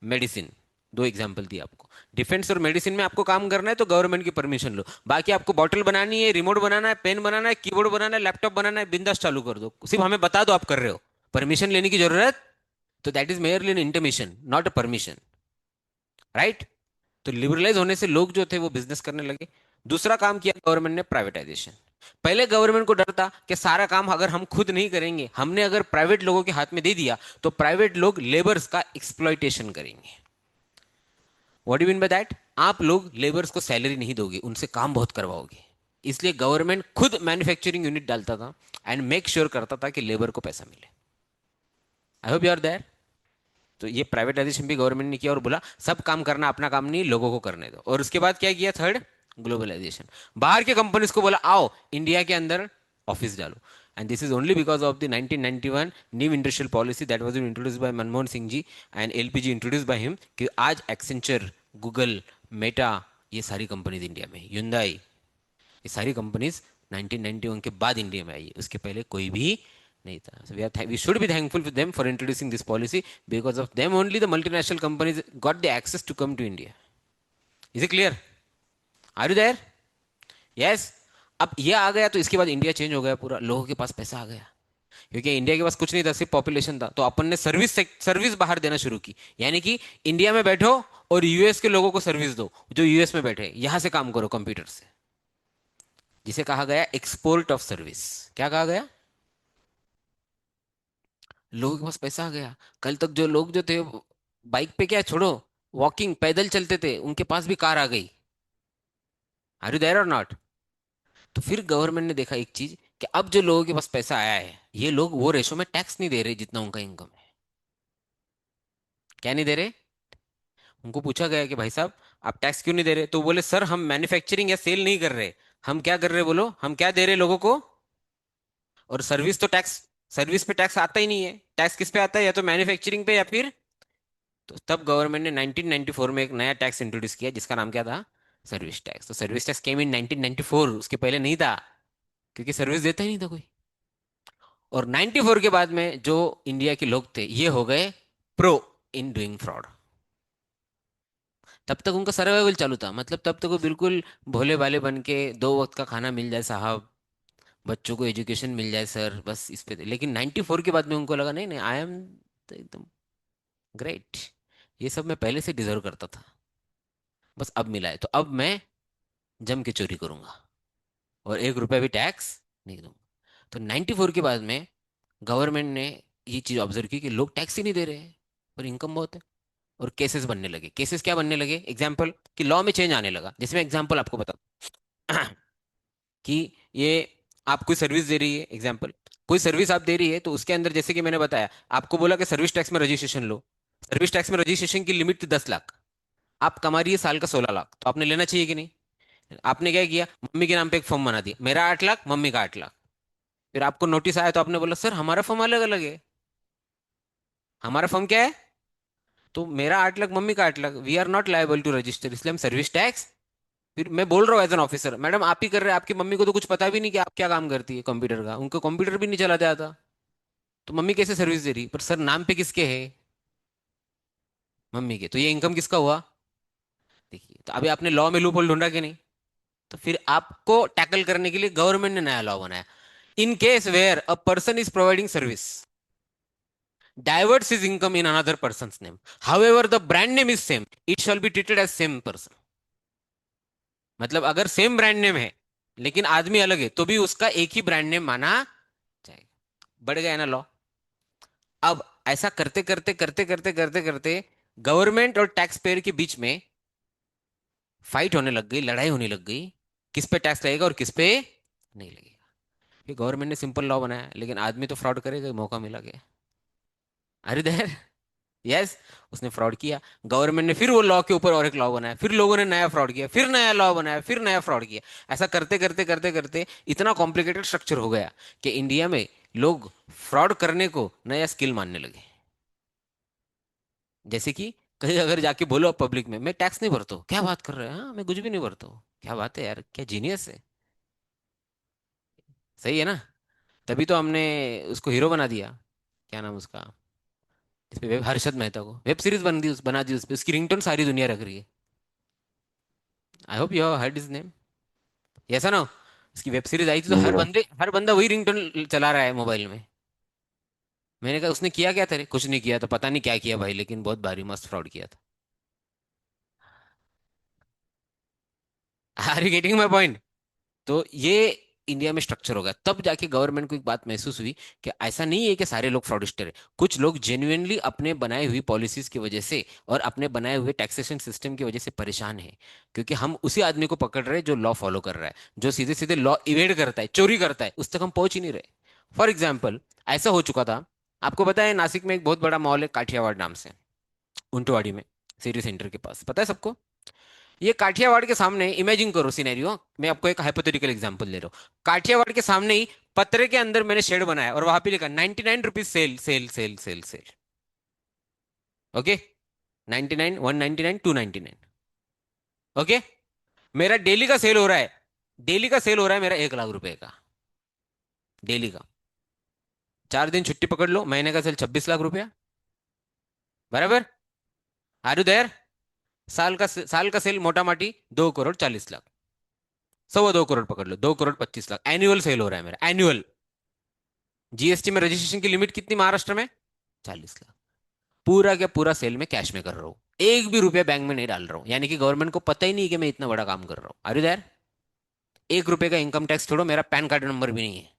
मेडिसिन, 2 एग्जाम्पल दिए आपको। डिफेंस और मेडिसिन में आपको काम करना है तो गवर्नमेंट की परमिशन लो, बाकी आपको बॉटल बनानी है, रिमोट बनाना है, पेन बनाना है, कीबोर्ड बनाना है, लैपटॉप बनाना है, बिंदास चालू कर दो, सिर्फ हमें बता दो आप कर रहे हो, परमिशन लेने की जरूरत। तो that is merely N intermission, not a permission, right? तो लिबरलाइज होने से लोग जो थे वो बिजनेस करने लगे। दूसरा काम किया गवर्नमेंट ने, प्राइवेटाइजेशन। पहले गवर्नमेंट को डर था कि सारा काम अगर हम खुद नहीं करेंगे, हमने अगर प्राइवेट लोगों के हाथ में दे दिया तो प्राइवेट लोग लेबर्स का एक्सप्लॉइटेशन करेंगे। What do mean by that? आप लोग लेबर्स को सैलरी नहीं दोगे, उनसे काम बहुत करवाओगे। इसलिए गवर्नमेंट खुद मैन्युफैक्चरिंग यूनिट डालता था एंड मेक श्योर करता था कि लेबर को पैसा मिले। I hope you are there. तो ये प्राइवेटाइजेशन भी गवर्नमेंट ने किया और बोला सब काम करना, अपना काम नहीं, लोगों को करने दो। और उसके बाद क्या किया? Third, globalisation. बाहर के कंपनीज को बोला आओ इंडिया के अंदर ऑफिस डालो। And this is only because of the 1991 new industrial policy that was introduce by Manmohan Singh ji and LPG introduce by him, कि आज एक्सेंचर, गूगल, मेटा, ये सारी कंपनीज इंडिया में, Hyundai, ये सारी कंपनीज 1991 के बाद इंडिया में आई है, उसके पहले कोई भी नहीं था। So we should be thankful to them for introducing this policy. Because of them only the multinational companies got the access to come to India. Is it clear? Are you there? Yes. अब ये आ गया तो इसके बाद India change हो गया पूरा, लोगों के पास पैसा आ गया। क्योंकि इंडिया के पास कुछ नहीं था, सिर्फ पॉपुलेशन था, तो अपन ने सर्विस बाहर देना शुरू की। यानी कि इंडिया में बैठो और यूएस के लोगों को सर्विस दो, जो यूएस में बैठे यहां से काम करो कंप्यूटर से, जिसे कहा गया एक्सपोर्ट ऑफ सर्विस। क्या कहा गया? लोगों के पास पैसा आ गया। कल तक जो लोग जो थे बाइक पे, क्या छोड़ो, वॉकिंग, पैदल चलते थे, उनके पास भी कार आ गई। आर यू देयर और नॉट? तो फिर गवर्नमेंट ने देखा एक चीज, कि अब जो लोगों के पास पैसा आया है, ये लोग वो रेशो में टैक्स नहीं दे रहे जितना उनका इनकम है। क्या नहीं दे रहे? उनको पूछा गया कि भाई साहब आप टैक्स क्यों नहीं दे रहे? तो बोले सर हम मैन्युफैक्चरिंग या सेल नहीं कर रहे, हम क्या कर रहे, बोलो, हम क्या दे रहे लोगों को? और सर्विस तो टैक्स, सर्विस पे टैक्स आता ही नहीं है। टैक्स किस पे आता है? या तो मैन्युफैक्चरिंग पे या फिर। तो तब गवर्नमेंट ने 1994 में एक नया टैक्स इंट्रोड्यूस किया जिसका नाम क्या था? Service tax. तो सर्विस टैक्स केम इन 1994, उसके पहले नहीं था, क्योंकि सर्विस देता ही नहीं था कोई। और 94 के बाद में जो इंडिया के लोग थे ये हो गए प्रो इन डूइंग फ्रॉड। तब तक उनका सर्वाइवल चालू था, मतलब तब तक वो बिल्कुल भोले भाले बन के, 2 वक्त का खाना मिल जाए साहब, बच्चों को एजुकेशन मिल जाए सर, बस इस पे थे। लेकिन 94 के बाद में उनको लगा नहीं नहीं, आई एम एकदम ग्रेट, ये सब मैं पहले से डिजर्व करता था, बस अब मिला है तो अब मैं जम के चोरी करूंगा और 1 रुपया भी टैक्स नहीं दूंगा। तो 94 के बाद में गवर्नमेंट ने ये चीज ऑब्जर्व की कि लोग टैक्स ही नहीं दे रहे हैं और इनकम बहुत है। और केसेस बनने लगे। केसेस क्या बनने लगे? एग्जाम्पल, कि लॉ में चेंज आने लगा। जिसमें एग्जाम्पल आपको बता कि ये आप कोई सर्विस दे रही है, एग्जाम्पल कोई सर्विस आप दे रही है, तो उसके अंदर जैसे कि मैंने बताया आपको, बोला कि सर्विस टैक्स में रजिस्ट्रेशन लो। सर्विस टैक्स में रजिस्ट्रेशन की लिमिट थी 10 लाख, आप कमा रही है साल का 16 लाख, तो आपने लेना चाहिए कि नहीं? आपने क्या किया, मम्मी के नाम पे एक फॉर्म बना दिया, मेरा 8 लाख, मम्मी का 8 लाख। फिर आपको नोटिस आया तो आपने बोला सर हमारा फॉर्म अलग अलग है, हमारा फॉर्म क्या है? तो मेरा 8 लाख, मम्मी का 8 lakh, we are not liable to register, इसलिए हम सर्विस टैक्स। फिर मैं बोल रहा हूँ एज एन ऑफिसर, मैडम आप ही कर रहे हैं, आपकी मम्मी को तो कुछ पता भी नहीं कि आप क्या काम करती है कंप्यूटर का, उनको कंप्यूटर भी नहीं चलाते आता, तो मम्मी कैसे सर्विस दे रही? पर सर नाम पे किसके है? मम्मी के। तो ये इनकम किसका हुआ? देखिए, तो अभी आपने लॉ में लूप होल ढूंढा कि नहीं? तो फिर आपको टैकल करने के लिए गवर्नमेंट ने नया लॉ बनाया। In case where a person is providing service, diverts his income in another person's name. However, the brand name is same. It shall be treated as same person. मतलब अगर same brand name है लेकिन आदमी अलग है तो भी उसका एक ही ब्रांड नेम माना जाएगा। बढ़ गया ना लॉ। अब ऐसा करते करते करते करते करते करते गवर्नमेंट और टैक्स पेयर के बीच में फाइट होने लग गई, लड़ाई होने लग गई, किस पे टैक्स लगेगा और किस पे नहीं लगेगा। ये गवर्नमेंट ने सिंपल लॉ बनाया लेकिन आदमी तो फ्रॉड करेगा, मौका मिला गया। अरे देर यस, उसने फ्रॉड किया। गवर्नमेंट ने फिर वो लॉ के ऊपर और एक लॉ बनाया, फिर लोगों ने नया फ्रॉड किया, फिर नया लॉ बनाया, फिर नया फ्रॉड किया। ऐसा करते करते करते करते इतना कॉम्प्लिकेटेड स्ट्रक्चर हो गया कि इंडिया में लोग फ्रॉड करने को नया स्किल मानने लगे। जैसे कि कहीं अगर जाके बोलो पब्लिक में मैं टैक्स नहीं भरता हूँ, क्या बात कर रहे हैं, हाँ मैं कुछ भी नहीं भरता हूँ, क्या बात है यार, क्या जीनियस है। सही है ना। तभी तो हमने उसको हीरो बना दिया। क्या नाम उसका, इस पे वेब, हर्षद मेहता को वेब सीरीज बना दी, उस पे उसकी रिंगटोन सारी दुनिया रख रही है। I hope you have heard his name. ऐसा ना, उसकी वेब सीरीज आई थी तो नहीं हर ब्रो। बंदे हर बंदा वही रिंगटोन चला रहा है मोबाइल में। मैंने कहा उसने किया क्या तेरे, कुछ नहीं किया तो पता नहीं क्या किया भाई, लेकिन बहुत भारी मस्त फ्रॉड किया था। Are you getting my point. तो ये इंडिया में स्ट्रक्चर होगा, तब जाके गवर्नमेंट को एक बात महसूस हुई कि ऐसा नहीं है कि सारे लोग फ्रॉडिस्टर है। कुछ लोग जेन्युइनली अपने बनाए हुई पॉलिसीज की वजह से और अपने बनाए हुए टैक्सेशन सिस्टम की वजह से परेशान है, क्योंकि हम उसी आदमी को पकड़ रहे हैं जो लॉ फॉलो कर रहा है, जो सीधे सीधे लॉ इवेड करता है, चोरी करता है, उस तक हम पहुंच ही नहीं रहे। फॉर एग्जाम्पल, ऐसा हो चुका था, आपको पता है नासिक में एक बहुत बड़ा मॉल है काठियावाड़ नाम से, उंटवाड़ी में, सिटी सेंटर के पास, पता है सबको। ये काठियावाड़ के सामने इमेजिन करो सिनेरियो, मैं आपको एक हाइपोथेटिकल एग्जांपल दे रहा हूँ। काठियावाड़ के सामने ही पत्रे के अंदर मैंने शेड बनाया और वहां पे लिखा 99 rupees sale sale sale sale sale. Okay, 99, 199, 299। Okay, मेरा डेली का सेल हो रहा है, डेली का सेल हो रहा है मेरा 1 लाख रुपए का, डेली का। 4 दिन छुट्टी पकड़ लो, महीने का सेल 26 लाख रुपया, बराबर। Are you there. साल का सेल मोटा माटी 2 करोड़ 40 लाख, 2.25 करोड़ पकड़ लो, 2 करोड़ 25 लाख एनुअल सेल हो रहा है मेरा, एनुअल। जीएसटी में रजिस्ट्रेशन की लिमिट कितनी महाराष्ट्र में, 40 लाख। पूरा क्या पूरा सेल में कैश में कर रहा हूँ, एक भी रुपया बैंक में नहीं डाल रहा हूँ, यानी कि गवर्नमेंट को पता ही नहीं कि मैं इतना बड़ा काम कर रहा हूँ। अरे यार, 1 रुपए का इनकम टैक्स छोड़ो, मेरा पैन कार्ड नंबर भी नहीं है।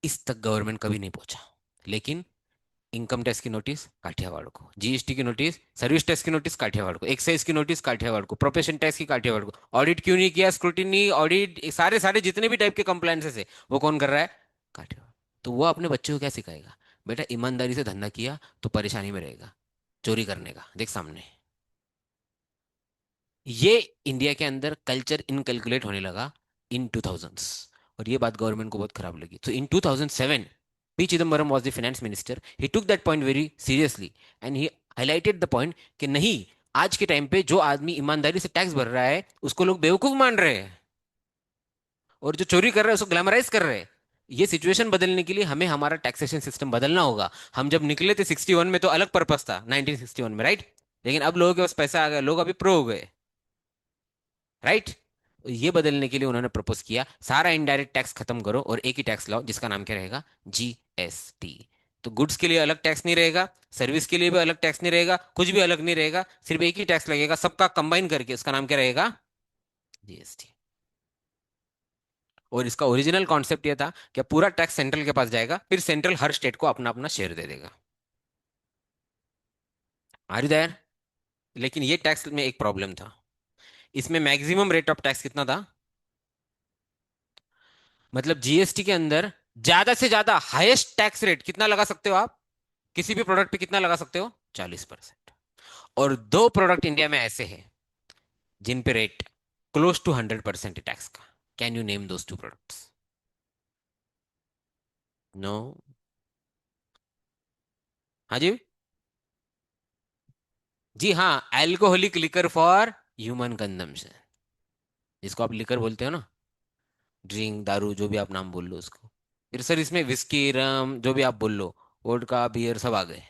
इस तक गवर्नमेंट कभी नहीं पहुंचा। लेकिन इनकम टैक्स की नोटिस काठियावाड़ को, जीएसटी की नोटिस, सर्विस टैक्स की नोटिस काठियावाड़ को, एक्साइज की नोटिस काठियावाड़ को, प्रोफेशन टैक्स की काठियावाड़ को। ऑडिट क्यों नहीं किया, स्क्रूटिनी ऑडिट, सारे सारे जितने भी टाइप के कंप्लायंसेस है वो कौन कर रहा है, काठियावाड़। तो वो अपने बच्चे को क्या सिखाएगा, बेटा ईमानदारी से धंधा किया तो परेशानी में रहेगा, चोरी करने का देख सामने। ये इंडिया के अंदर कल्चर इनकैलकुलेट होने लगा इन 2000s, और ये बात गवर्नमेंट को बहुत खराब लगी। तो इन 2007 P Chidambaram was the finance minister, he took that point very seriously and he highlighted the point कि नहीं, आज के टाइम पे जो आदमी ईमानदारी से टैक्स भर रहा है उसको लोग बेवकूफ मान रहे हैं, और जो चोरी कर रहा है उसको ग्लैमराइज कर रहे हैं। ये सिचुएशन बदलने के लिए हमें हमारा टैक्सेशन सिस्टम बदलना होगा। हम जब निकले थे 61 में तो अलग पर्पस था, 1961 में, राइट। लेकिन अब लोगों के पास पैसा आ गया, लोग अभी प्रो हो गए, राइट। ये बदलने के लिए उन्होंने प्रपोज किया सारा इनडायरेक्ट टैक्स खत्म करो और एक ही टैक्स लाओ जिसका नाम क्या रहेगा, जीएसटी। तो गुड्स के लिए अलग टैक्स नहीं रहेगा, सर्विस के लिए भी अलग टैक्स नहीं रहेगा, कुछ भी अलग नहीं रहेगा, सिर्फ एक ही टैक्स लगेगा सबका कंबाइन करके, उसका नाम क्या रहेगा, जीएसटी। और इसका ओरिजिनल कॉन्सेप्ट ये था कि पूरा टैक्स सेंट्रल के पास जाएगा, फिर सेंट्रल हर स्टेट को अपना अपना शेयर दे देगा। Are you there. लेकिन ये टैक्स में एक प्रॉब्लम था, इसमें मैक्सिमम रेट ऑफ टैक्स कितना था, मतलब जीएसटी के अंदर ज्यादा से ज्यादा हाईएस्ट टैक्स रेट कितना लगा सकते हो आप, किसी भी प्रोडक्ट पे कितना लगा सकते हो, 40%। और दो प्रोडक्ट इंडिया में ऐसे हैं जिन पे रेट क्लोज टू 100% टैक्स का। Can you name those two products. No. हाँ जी। जी हाँ, alcoholic liquor for human consumption, जिसको आप लिकर बोलते हो ना, ड्रिंक दारू जो भी आप नाम बोल लो उसको। फिर सर इसमें विस्की रम जो भी आप बोल लो, वोडका बियर सब आ गए।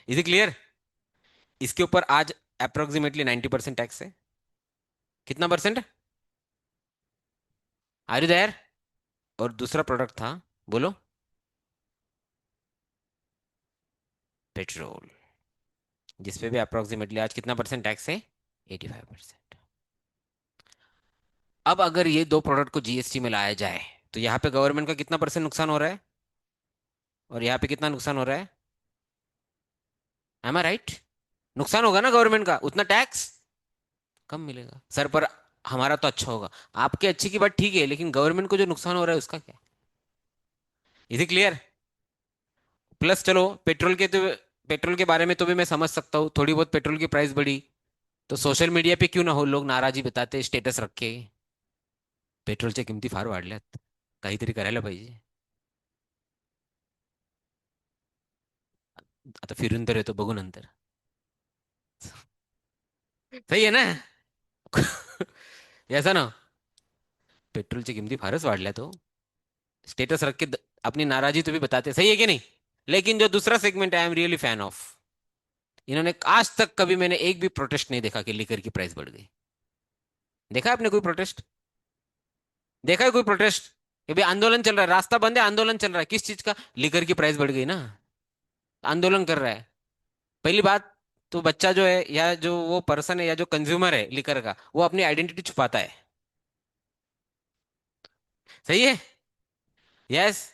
Is it clear. इसके ऊपर आज अप्रोक्सीमेटली 90% टैक्स है। कितना परसेंट, आर यू देयर। और दूसरा प्रोडक्ट था, बोलो। पेट्रोल, जिसपे भी अप्रोक्सीमेटली आज कितना परसेंट टैक्स है? 85%। अब अगर ये दो प्रोडक्ट को जीएसटी में लाया जाए तो यहाँ पे गवर्नमेंट का कितना परसेंट नुकसान हो रहा है, और यहाँ पे कितना नुकसान हो रहा है? M I right? नुकसान होगा ना गवर्नमेंट का, उतना टैक्स कम मिलेगा सर, पर हमारा तो अच्छा होगा। आपके अच्छे की बात ठीक है, लेकिन गवर्नमेंट को जो नुकसान हो रहा है उसका क्या? Is clear? प्लस चलो पेट्रोल के बारे में तो भी मैं समझ सकता हूँ, थोड़ी बहुत पेट्रोल की प्राइस बढ़ी तो सोशल मीडिया पे क्यों ना हो लोग नाराजी बताते स्टेटस रख के, पेट्रोलच्या किमती फार वाढल्यात, काहीतरी करायला पाहिजे. आता फिरून तर येतो, बघू नंतर. सही है ना? ऐसा ना, पेट्रोलच्या किमती फारच वाढल्यात हो, स्टेटस रख के अपनी नाराजी तो भी बताते, सही है कि नहीं? लेकिन जो दूसरा segment I am really fan of, इन्होंने आज तक कभी मैंने एक भी प्रोटेस्ट नहीं देखा कि लिकर की प्राइस बढ़ गई. देखा है आपने कोई प्रोटेस्ट? देखा है कोई प्रोटेस्ट? ये भी आंदोलन चल रहा है, रास्ता बंद है, आंदोलन चल रहा है, किस चीज का? लिकर की प्राइस बढ़ गई ना, आंदोलन कर रहा है. पहली बात तो बच्चा जो है या जो वो पर्सन है या जो कंज्यूमर है लिकर का, वो अपनी आइडेंटिटी छुपाता है. सही है? यस.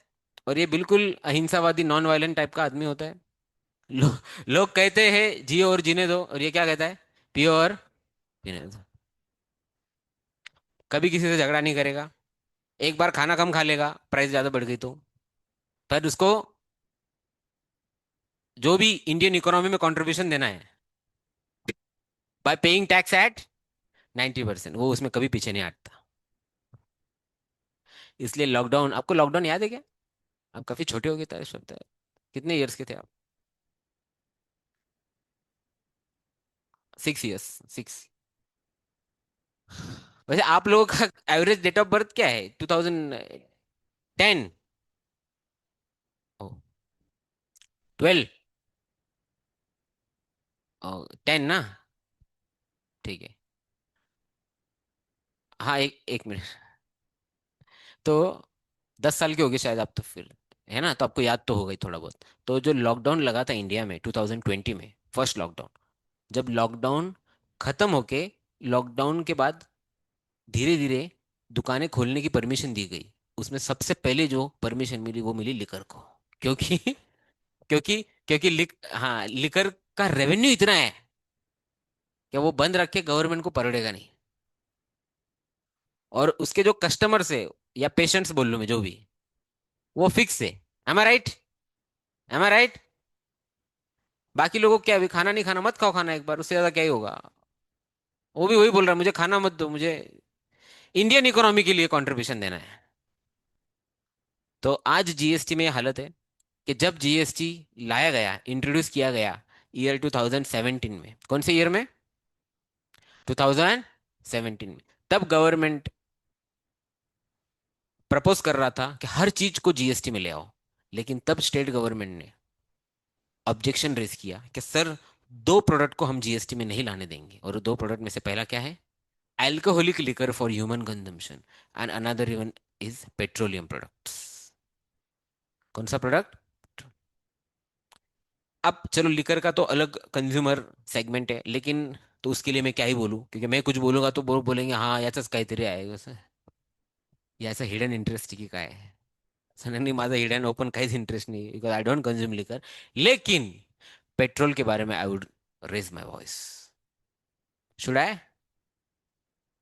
और ये बिल्कुल अहिंसावादी नॉन वायलेंट टाइप का आदमी होता है. लो, लोग कहते हैं जियो और जीने दो, और ये क्या कहता है? पियो और पीने दो. कभी किसी से झगड़ा नहीं करेगा, एक बार खाना कम खा लेगा प्राइस ज्यादा बढ़ गई तो, पर उसको जो भी इंडियन इकोनॉमी में कंट्रीब्यूशन देना है बाय पेइंग टैक्स एट 90%, वो उसमें कभी पीछे नहीं हटता. इसलिए लॉकडाउन, आपको लॉकडाउन याद है क्या? आप काफी छोटे हो गए थे इस वक्त. कितने इयर्स के थे आप? 6 इयर्स. 6. वैसे आप लोगों का एवरेज डेट ऑफ बर्थ क्या है? 2010? 12? 10 ना? ठीक है. हाँ, एक एक मिनट. तो 10 साल के हो गए शायद आप तो फिर, है ना? तो आपको याद तो होगा ही थोड़ा बहुत. तो जो लॉकडाउन लगा था इंडिया में 2020 में, फर्स्ट लॉकडाउन, जब लॉकडाउन खत्म होके, लॉकडाउन के बाद धीरे धीरे दुकानें खोलने की परमिशन दी गई, उसमें सबसे पहले जो परमिशन मिली वो मिली लिकर को. क्योंकि क्योंकि हाँ, लिकर का रेवेन्यू इतना है कि वो बंद रख के गवर्नमेंट को पकड़ेगा नहीं. और उसके जो कस्टमर्स है या पेशेंट्स बोल लो मैं, जो भी, वो फिक्स है. M I right? M I right? बाकी लोगों को क्या, अभी खाना नहीं खाना, मत खाओ खाना, एक बार उससे ज्यादा क्या ही होगा. वो भी वही बोल रहा है, मुझे खाना मत दो, मुझे इंडियन इकोनॉमी के लिए कंट्रीब्यूशन देना है. तो आज जीएसटी में ये हालत है कि जब जीएसटी लाया गया, इंट्रोड्यूस किया गया ईयर 2017 में, कौन से ईयर में? 2017 में. तब गवर्नमेंट प्रपोज कर रहा था कि हर चीज को जीएसटी में ले आओ, लेकिन तब स्टेट गवर्नमेंट ने ऑब्जेक्शन रेज किया कि सर, दो प्रोडक्ट को हम जीएसटी में नहीं लाने देंगे, और दो प्रोडक्ट में से पहला क्या है? Alcoholic liquor for human consumption, and another one is petroleum products. कौन सा प्रोडक्ट? अब चलो, लिकर का तो अलग कंज्यूमर सेगमेंट है, लेकिन तो उसके लिए मैं क्या ही बोलूं, क्योंकि मैं कुछ बोलूंगा तो बोलेंगे हाँ याचाच काहीतरी आहे असं, याचा हिडन इंटरेस्ट की काय आहे. सडनली माझा हिडन ओपन काहीच इंटरेस्ट नहीं, because I don't consume liquor. लेकिन पेट्रोल के बारे में I would raise my voice. Should I?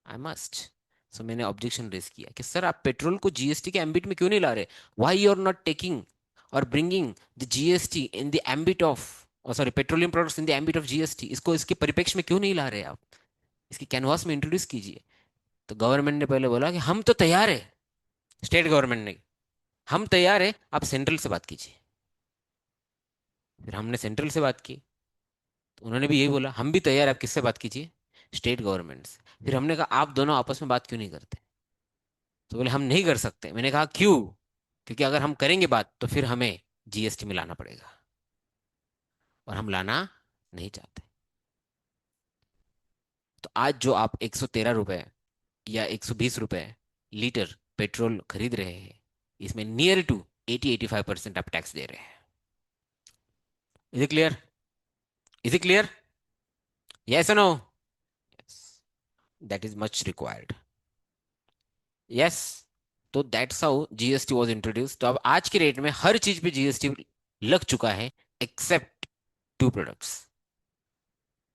I must. So मैंने ऑब्जेक्शन रेज किया कि सर, आप पेट्रोल को जीएसटी के एम्बिट में क्यों नहीं ला रहे? Why you are not taking और bringing the GST in the ambit of, sorry, petroleum products in the ambit of GST, इसको इसके परिप्रेक्ष्य में क्यों नहीं ला रहे आप? इसकी कैनवास में इंट्रोड्यूस कीजिए. तो गवर्नमेंट ने पहले बोला कि हम तो तैयार है, स्टेट गवर्नमेंट ने, हम तैयार है, आप सेंट्रल से बात कीजिए. फिर हमने सेंट्रल से बात की, तो उन्होंने भी यही बोला, हम भी तैयार है, आप किससे बात कीजिए? स्टेट गवर्नमेंट से. फिर हमने कहा, आप दोनों आपस में बात क्यों नहीं करते? तो बोले हम नहीं कर सकते. मैंने कहा क्यों? क्योंकि अगर हम करेंगे बात तो फिर हमें जीएसटी में लाना पड़ेगा, और हम लाना नहीं चाहते. तो आज जो आप 113 रुपए या 120 रुपए लीटर पेट्रोल खरीद रहे हैं, इसमें नियर टू 80-85% आप टैक्स दे रहे हैं. Is it clear? Is it clear? Yes और no? That is much required. Yes. तो that's how GST was introduce. तो अब आज के रेट में हर चीज पे जीएसटी लग चुका है एक्सेप्ट टू प्रोडक्ट्स।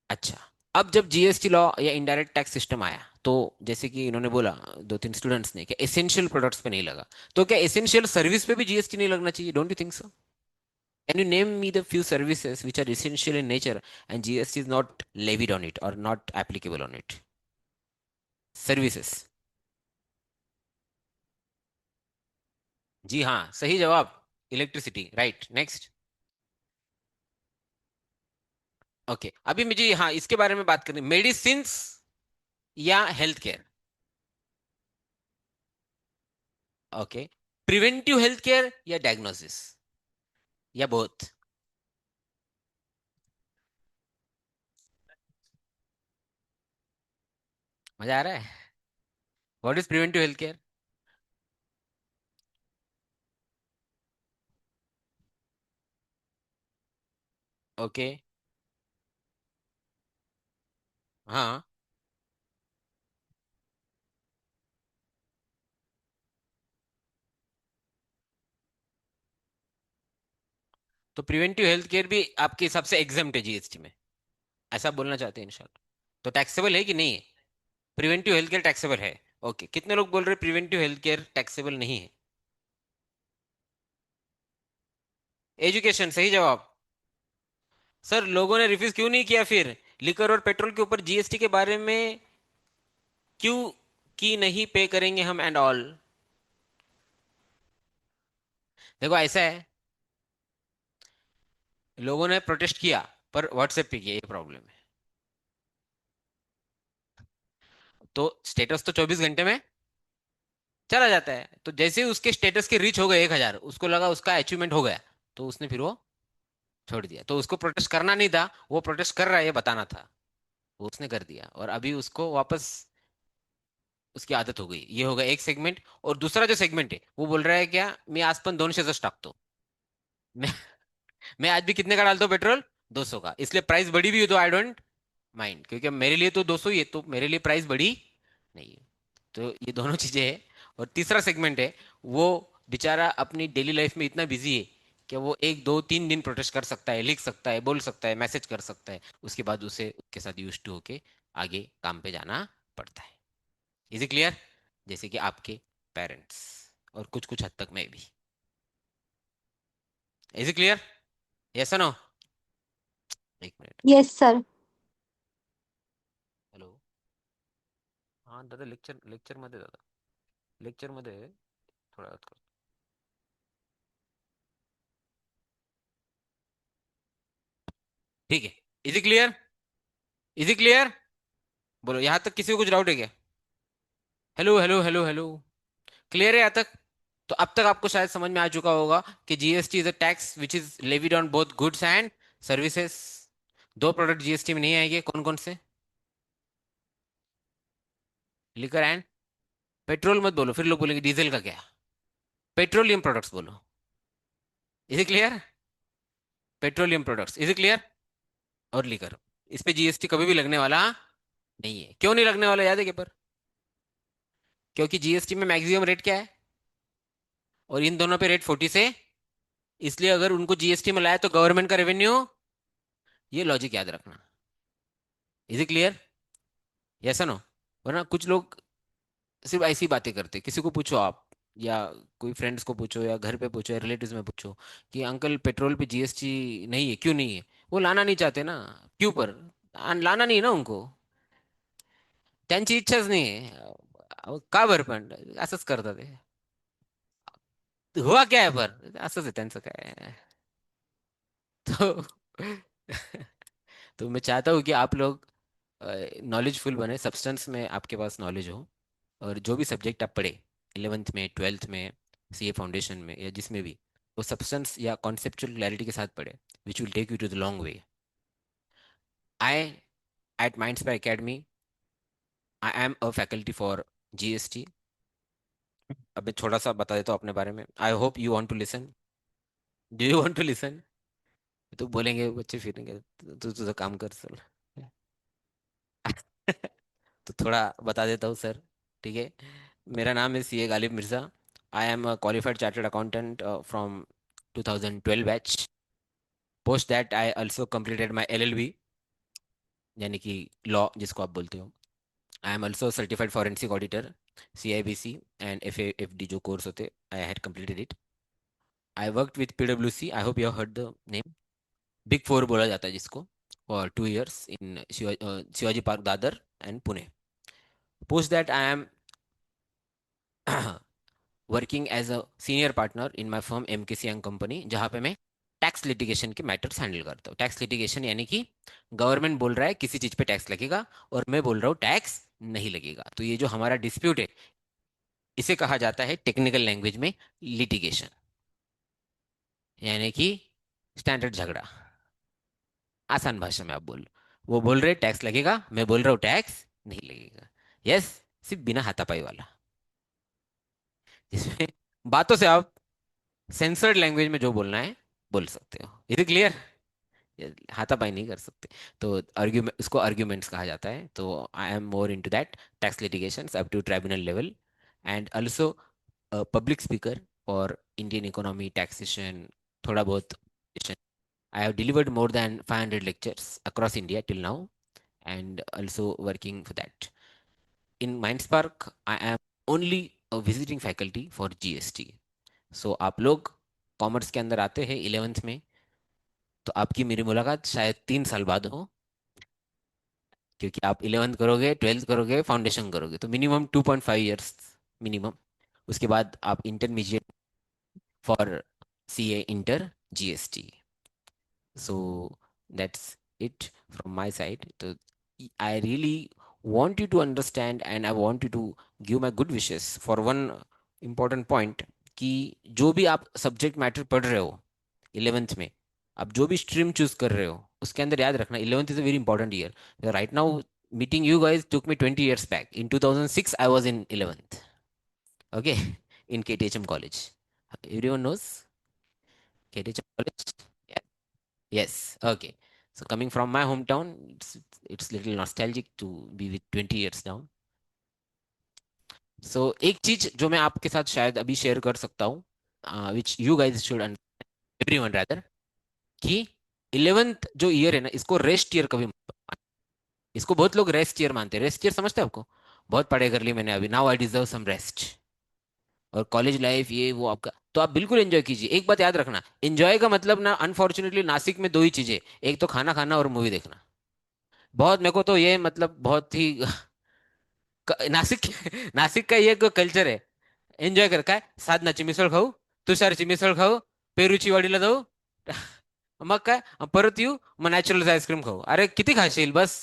अच्छा, अब जब जीएसटी लॉ या इनडायरेक्ट टैक्स सिस्टम आया, तो जैसे कि इन्होंने बोला दो तीन स्टूडेंट्स ने कि एसेंशियल प्रोडक्ट्स पे नहीं लगा, तो क्या एसेंशियल सर्विस पे भी जीएसटी नहीं लगना चाहिए? Don't you think so? Can you name me the few services which are essential in nature and GST is not levied on it or not applicable on it? Services. जी हाँ, सही जवाब। Electricity, right. Next. Okay, अभी मुझे हाँ इसके बारे में बात करनी, मेडिसिन या health care? Okay, preventive health care या डायग्नोसिस या बोथ? मजा आ रहा है? What is preventive health care? Okay. हाँ, तो प्रिवेंटिव हेल्थ केयर भी आपके हिसाब से एग्जाम्प्ट है जीएसटी में, ऐसा बोलना चाहते हैं इन शॉर्ट? तो टैक्सेबल है कि नहीं है? प्रिवेंटिव हेल्थ केयर टैक्सेबल है। ओके, कितने लोग बोल रहे हैं प्रिवेंटिव हेल्थ केयर टैक्सेबल नहीं है? एजुकेशन, सही जवाब। सर, लोगों ने रिफ्यूज क्यों नहीं किया फिर लिकर और पेट्रोल के ऊपर जीएसटी के बारे में? क्यों कि नहीं पे करेंगे हम एंड ऑल? देखो ऐसा है, लोगों ने प्रोटेस्ट किया पर व्हाट्सएप पे किया, ये प्रॉब्लम है। तो स्टेटस तो 24 घंटे में चला जाता है, तो जैसे ही उसके स्टेटस के रीच हो गए 1,000, उसको लगा उसका अचीवमेंट हो गया, तो उसने फिर वो छोड़ दिया। तो उसको प्रोटेस्ट करना नहीं था, वो प्रोटेस्ट कर रहा है ये बताना था, वो उसने कर दिया, और अभी उसको वापस उसकी आदत हो गई। ये होगा एक सेगमेंट। और दूसरा जो सेगमेंट है वो बोल रहा है क्या, मैं आज पण 200च टाकतो। मैं मैं आज भी कितने का डालता हूँ पेट्रोल? 200 का। इसलिए प्राइस बढ़ी भी हो तो आई डोंट माइंड, क्योंकि मेरे लिए तो 200 ही है, तो मेरे लिए प्राइस बढ़ी नहीं है। तो ये दोनों चीजें हैं। और तीसरा सेगमेंट है, वो बेचारा अपनी डेली लाइफ में इतना बिजी है कि वो 1 2 3 दिन प्रोटेस्ट कर सकता है, लिख सकता है, बोल सकता है, मैसेज कर सकता है, उसके बाद उसे उसके साथ यूज टू होके आगे काम पे जाना पड़ता है। Is it clear? जैसे कि आपके पेरेंट्स, और कुछ कुछ हद तक मैं भी। Is it clear? Yes no? एक मिनट। Yes sir. हेलो। हाँ दादा, लेक्चर लेक्चर मध्ये दादा, लेक्चर मध्ये आहे. थोडा वेळात करतो. ठीक है। Is it clear? Is it clear? बोलो, यहां तक किसी को कुछ डाउट है क्या? Hello hello hello hello. Clear है यहाँ तक? तो अब तक आपको शायद समझ में आ चुका होगा कि GST is a tax which is levied on both goods and services. दो प्रोडक्ट जीएसटी में नहीं आएंगे, कौन कौन से? लिकर एंड पेट्रोल मत बोलो, फिर लोग बोलेंगे डीजल का क्या। पेट्रोलियम प्रोडक्ट्स बोलो। Is it clear? Petroleum products, is it clear? और लिकर, इस पे जीएसटी कभी भी लगने वाला नहीं है। क्यों नहीं लगने वाला, याद है क्या पर? क्योंकि जीएसटी में मैक्सिमम रेट क्या है, और इन दोनों पे रेट 40 से, इसलिए अगर उनको जीएसटी में लाया तो गवर्नमेंट का रेवेन्यू, ये लॉजिक याद रखना। Is it clear? Yes no? वरना कुछ लोग सिर्फ ऐसी बातें करते, किसी को पूछो आप, या कोई फ्रेंड्स को पूछो, या घर पे पूछो, या रिलेटिव्स में पूछो कि अंकल पेट्रोल पे जीएसटी नहीं है, क्यों नहीं है? वो लाना नहीं चाहते ना। क्यों पर? लाना नहीं है ना उनको, त्यांची इच्छाच नाही आहे. का बरं पण असंच करतात ते? हुआ क्या है पर, असंच आहे त्यांचं काय. तो तो मैं चाहता हूँ कि आप लोग नॉलेजफुल बने, सब्सटेंस में आपके पास नॉलेज हो, और जो भी सब्जेक्ट आप पढ़े 11th में, 12th में, सीए फाउंडेशन में, या जिसमें भी, वो सब्सटेंस या कॉन्सेप्चुअल क्लैरिटी के साथ पढ़े, which will take you to the long way. I at Mindspare Academy, I am a faculty for GST. अब मैं थोड़ा सा बता देता हूँ अपने बारे में। I hope you want to listen. Do you want to listen? तो बोलेंगे बच्चे फिरेंगे, तू तू तो काम कर सर। तो थोड़ा बता देता हूँ सर, ठीक है। मेरा नाम है CA Ghalib Mirza. I am a qualified chartered accountant from 2012 batch. Post that I also completed my LLB, यानी कि लॉ जिसको आप बोलते हो। I am also certified forensic auditor, CIBC and FAFD जो कोर्स होते, I had completed it. I worked with PwC, I hope you heard the name. Big four बोला जाता है जिसको, for 2 years in Shivaji park Dadar and Pune. Post that I am working as a senior partner in my firm MKC and company, जहाँ पे मैं tax litigation के matters handle करता हूँ। टैक्स लिटिगेशन यानी कि गवर्नमेंट बोल रहा है किसी चीज पे टैक्स लगेगा, और मैं बोल रहा हूँ टैक्स नहीं लगेगा, तो ये जो हमारा डिस्प्यूट है, इसे कहा जाता है टेक्निकल लैंग्वेज में लिटिगेशन, यानी कि स्टैंडर्ड झगड़ा। आसान भाषा में आप बोल, वो बोल रहे टैक्स लगेगा, मैं बोल रहा हूँ टैक्स नहीं लगेगा। यस, सिर्फ बिना हाथापाई वाला, जिसमें बातों से आप सेंसर्ड लैंग्वेज में जो बोलना है बोल सकते हो। Is clear? हाथापाई नहीं कर सकते। तो आर्ग्यूमेंट, उसको आर्ग्यूमेंट्स कहा जाता है। तो I am more into that tax litigations up to tribunal level, and also public speaker for Indian economy, taxation, थोड़ा बहुत। I have delivered more than 500 lectures across India till now, and also working for that. In Mindspark, I am only a visiting faculty for GST. So आप लोग commerce के अंदर आते हैं 11th में, तो आपकी मेरी मुलाकात शायद 3 साल बाद हो, क्योंकि आप 11th करोगे, 12th करोगे, फाउंडेशन करोगे, तो मिनिमम 2.5 years मिनिमम। उसके बाद आप intermediate for CA inter GST। So that's it from my side. So I really want you to understand, and I want you to give my good wishes for one important point, कि जो भी आप subject matter पढ़ रहे हो 11th में, आप जो भी स्ट्रीम चूज कर रहे हो, उसके अंदर याद रखना 11th is a very important year. Right now meeting you guys took me 20 years back. In 2006 I was in 11th, okay, in KTHM college. Everyone knows KTHM college? Yes, okay. So coming from my hometown, it's little nostalgic to be with 20 years down. So एक चीज जो मैं आपके साथ शायद अभी share कर सकता हूँ, which you guys should, everyone rather, कि 11th जो ईयर है ना, इसको रेस्ट ईयर कभी मत मानना। इसको बहुत लोग रेस्ट ईयर मानते हैं। रेस्ट ईयर समझते हैं आपको? बहुत पढ़ाई कर ली मैंने, अभी now I deserve some rest, और कॉलेज लाइफ ये वो आपका, तो आप बिल्कुल एंजॉय कीजिए। एक बात याद रखना, एंजॉय का मतलब ना, अनफॉर्चुनेटली नासिक में दो ही चीजें, एक तो खाना खाना और मूवी देखना। बहुत मेरे को तो ये मतलब बहुत ही नासिक नासिक का ये कल्चर आहे, एन्जॉय कर काय, साधनाची मिसळ खाऊ, तुषारची मिसळ खाऊ, पेरूची वाडीला जाऊ, मग काय, परत येऊ, मग नॅचरल आईस्क्रीम खाऊ, अरे किती खाशील बस,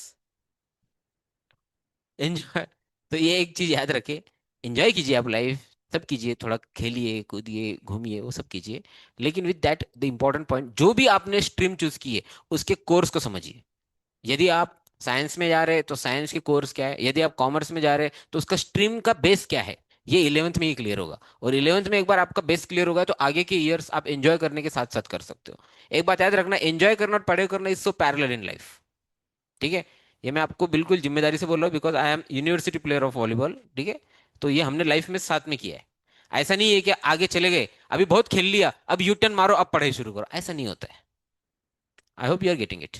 एंजॉय। तो ये एक चीज याद रखे, एंजॉय कीजिए आप लाइफ, सब कीजिए, थोड़ा खेलिए कूदिए घूमिए, वो सब कीजिए, लेकिन with that the important point, जो भी आपने स्ट्रीम चूज की है उसके कोर्स को समझिए। यदि आप साइंस में जा रहे हैं तो साइंस की कोर्स क्या है, यदि आप कॉमर्स में जा रहे हैं तो उसका स्ट्रीम का बेस क्या है, ये 11th में ही क्लियर होगा। और 11th में एक बार आपका बेस क्लियर होगा तो आगे के ईयर्स आप एंजॉय करने के साथ साथ कर सकते हो। एक बात याद रखना, एंजॉय करना और पढ़ाई करना is so parallel in life, ठीक है। ये मैं आपको बिल्कुल जिम्मेदारी से बोल रहा हूँ, because I am university player of volleyball, ठीक है। तो ये हमने लाइफ में साथ में किया है। ऐसा नहीं है कि आगे चले गए, अभी बहुत खेल लिया, अब यू टर्न मारो, अब पढ़ाई शुरू करो, ऐसा नहीं होता है। I hope you are getting it.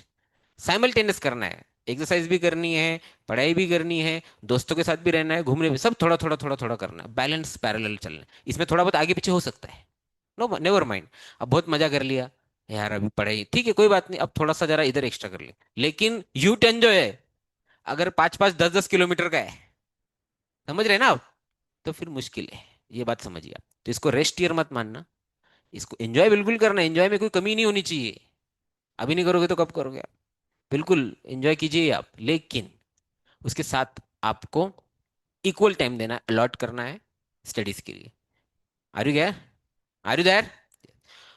Simultaneous करना है, एक्सरसाइज भी करनी है, पढ़ाई भी करनी है, दोस्तों के साथ भी रहना है, घूमने भी, सब थोड़ा थोड़ा थोड़ा थोड़ा करना है, बैलेंस पैरेलल चलना है। इसमें थोड़ा बहुत आगे पीछे हो सकता है, नो नेवर माइंड। अब बहुत मजा कर लिया यार, अभी पढ़ाई ठीक है, कोई बात नहीं, अब थोड़ा सा जरा इधर एक्स्ट्रा कर ले, लेकिन यू टर्न जो है, अगर 5-5, 10-10 किलोमीटर का है, समझ रहे हैं ना आप, तो फिर मुश्किल है। ये बात समझिए आप। तो इसको रेस्ट ईयर मत मानना, इसको एंजॉय बिल्कुल करना, एंजॉय में कोई कमी नहीं होनी चाहिए। अभी नहीं करोगे तो कब करोगे आप? बिल्कुल एंजॉय कीजिए आप, लेकिन उसके साथ आपको इक्वल टाइम देना है, अलॉट करना है स्टडीज के लिए। Are you there? Are you there?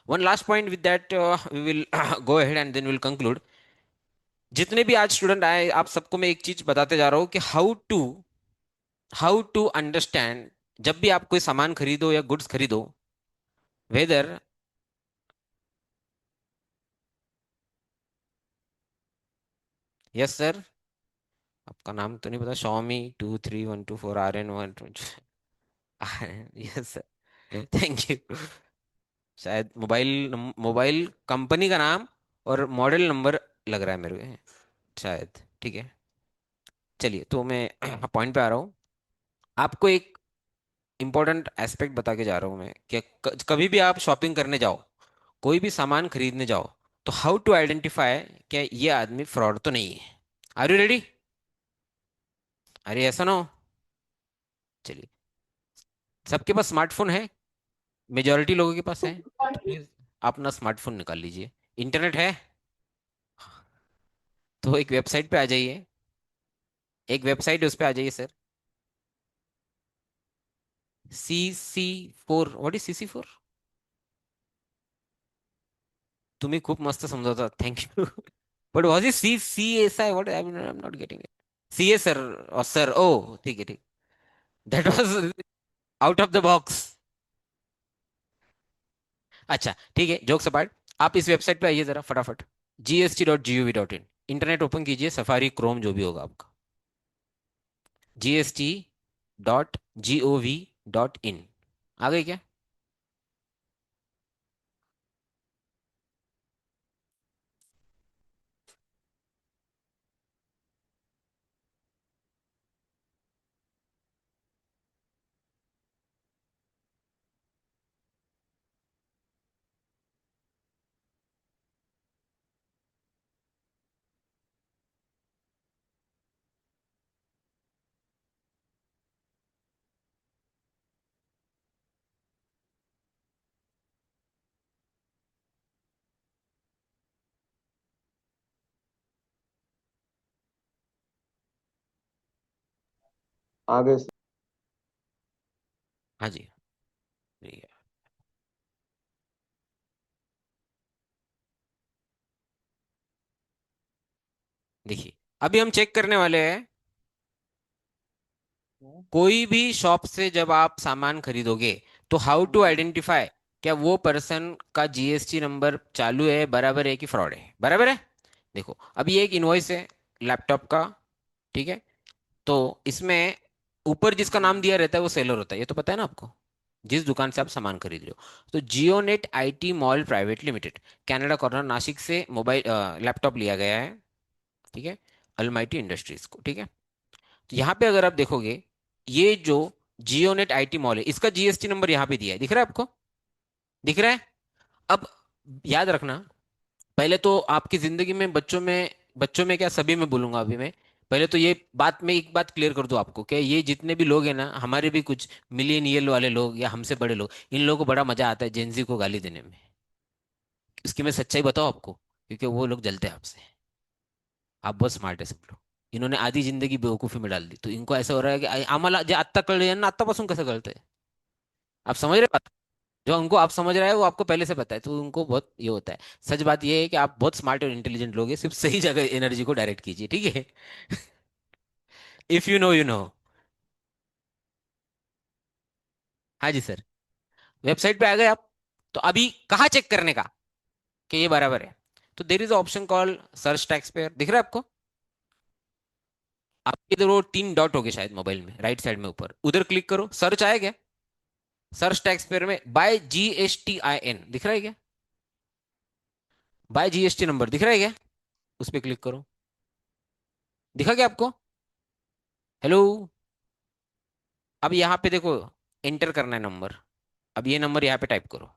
One last point, with that we will go ahead and then will conclude. जितने भी आज स्टूडेंट आए, आप सबको मैं एक चीज बताते जा रहा हूँ कि हाउ टू अंडरस्टैंड, जब भी आप कोई सामान खरीदो या गुड्स खरीदो, वेदर यस सर। आपका नाम तो नहीं पता, Xiaomi 2312 4 RN 1। Yes sir, thank you. शायद मोबाइल कंपनी का नाम और मॉडल नंबर लग रहा है मेरे को, शायद। ठीक है, चलिए तो मैं पॉइंट पे आ रहा हूँ। आपको एक इंपॉर्टेंट एस्पेक्ट बता के जा रहा हूँ मैं कि कभी भी आप शॉपिंग करने जाओ, कोई भी सामान खरीदने जाओ, तो हाउ टू आइडेंटिफाई कि ये आदमी फ्रॉड तो नहीं है। Are you ready? अरे ऐसा ना हो। चलिए, सबके पास स्मार्टफोन है, मेजोरिटी लोगों के पास है, तो प्लीज आप अपना स्मार्टफोन निकाल लीजिए। इंटरनेट है, तो एक वेबसाइट पे आ जाइए। एक वेबसाइट है, उस पे आ जाइए sir. CC4, what is CC4? तुम्ही खूप मस्त समजावता, thank you. But what is CCSI? What, I am not getting it. CA sir, sir ओ ठीक है, ठीक। That was out of the box. अच्छा ठीक है, जोक्स अपार्ट, आप इस वेबसाइट पे आइए जरा फटाफट। gst.gov.in, इंटरनेट ओपन कीजिए, सफारी क्रोम जो भी होगा आपका। gst.gov.in, आ गई क्या? आगे। हाँ जी, ठीक है। देखिए, अभी हम चेक करने वाले हैं, कोई भी शॉप से जब आप सामान खरीदोगे, तो हाउ टू आइडेंटिफाई क्या वो पर्सन का जीएसटी नंबर चालू है, बराबर है कि फ्रॉड है, बराबर है। देखो, अभी ये एक इनवॉइस है लैपटॉप का, ठीक है। तो इसमें ऊपर जिसका नाम दिया रहता है वो सेलर होता है, ये तो पता है ना आपको, जिस दुकान से आप सामान खरीद रहे हो। तो Gionet IT mall private limited, Canada corner, Nashik से मोबाइल लैपटॉप लिया गया है, ठीक है, अलमाइटी इंडस्ट्रीज को, ठीक है। तो यहाँ पे अगर आप देखोगे, ये जो जियोनेट IT मॉल है, इसका जीएसटी नंबर यहाँ पे दिया है, दिख रहा है आपको? दिख रहा है? अब याद रखना, पहले तो आपकी जिंदगी में, बच्चों में क्या, सभी में बोलूंगा अभी मैं, पहले तो ये बात, मैं एक बात क्लियर कर दूं आपको कि ये जितने भी लोग हैं ना, हमारे भी कुछ मिलियनियल वाले लोग या हमसे बड़े लोग, इन लोगों को बड़ा मजा आता है जेंजी को गाली देने में। इसकी मैं सच्चाई बताऊं आपको, क्योंकि वो लोग जलते हैं आपसे। आप बहुत स्मार्ट है सब लोग, इन्होंने आधी जिंदगी बेवकूफी में डाल दी, तो इनको ऐसा हो रहा है कि आम्हाला जे आत्ता कळले ना, आत्तापासून कसं कळतंय? आप समझ रहे बात? जो उनको आप समझ रहे हैं वो आपको पहले से पता है, तो उनको बहुत ये होता है। सच बात ये है कि आप बहुत स्मार्ट और इंटेलिजेंट लोग हैं, सिर्फ सही जगह एनर्जी को डायरेक्ट कीजिए, ठीक है। If you know, you know. हाँ जी सर, वेबसाइट पे आ गए आप। तो अभी कहाँ चेक करने का कि ये बराबर है? तो there is option call search tax payer, दिख रहा है आपको? आपके इधर वो 3 डॉट हो गए शायद मोबाइल में, राइट साइड में ऊपर, उधर क्लिक करो, सर्च आएगा। सर्च टैक्स पेयर में बाय GSTIN दिख रहा है क्या? बाय GST नंबर दिख रहा है क्या? उस पर क्लिक करो। दिखा क्या आपको? हेलो? अब यहाँ पे देखो, एंटर करना है नंबर। अब ये नंबर यहाँ पे टाइप करो।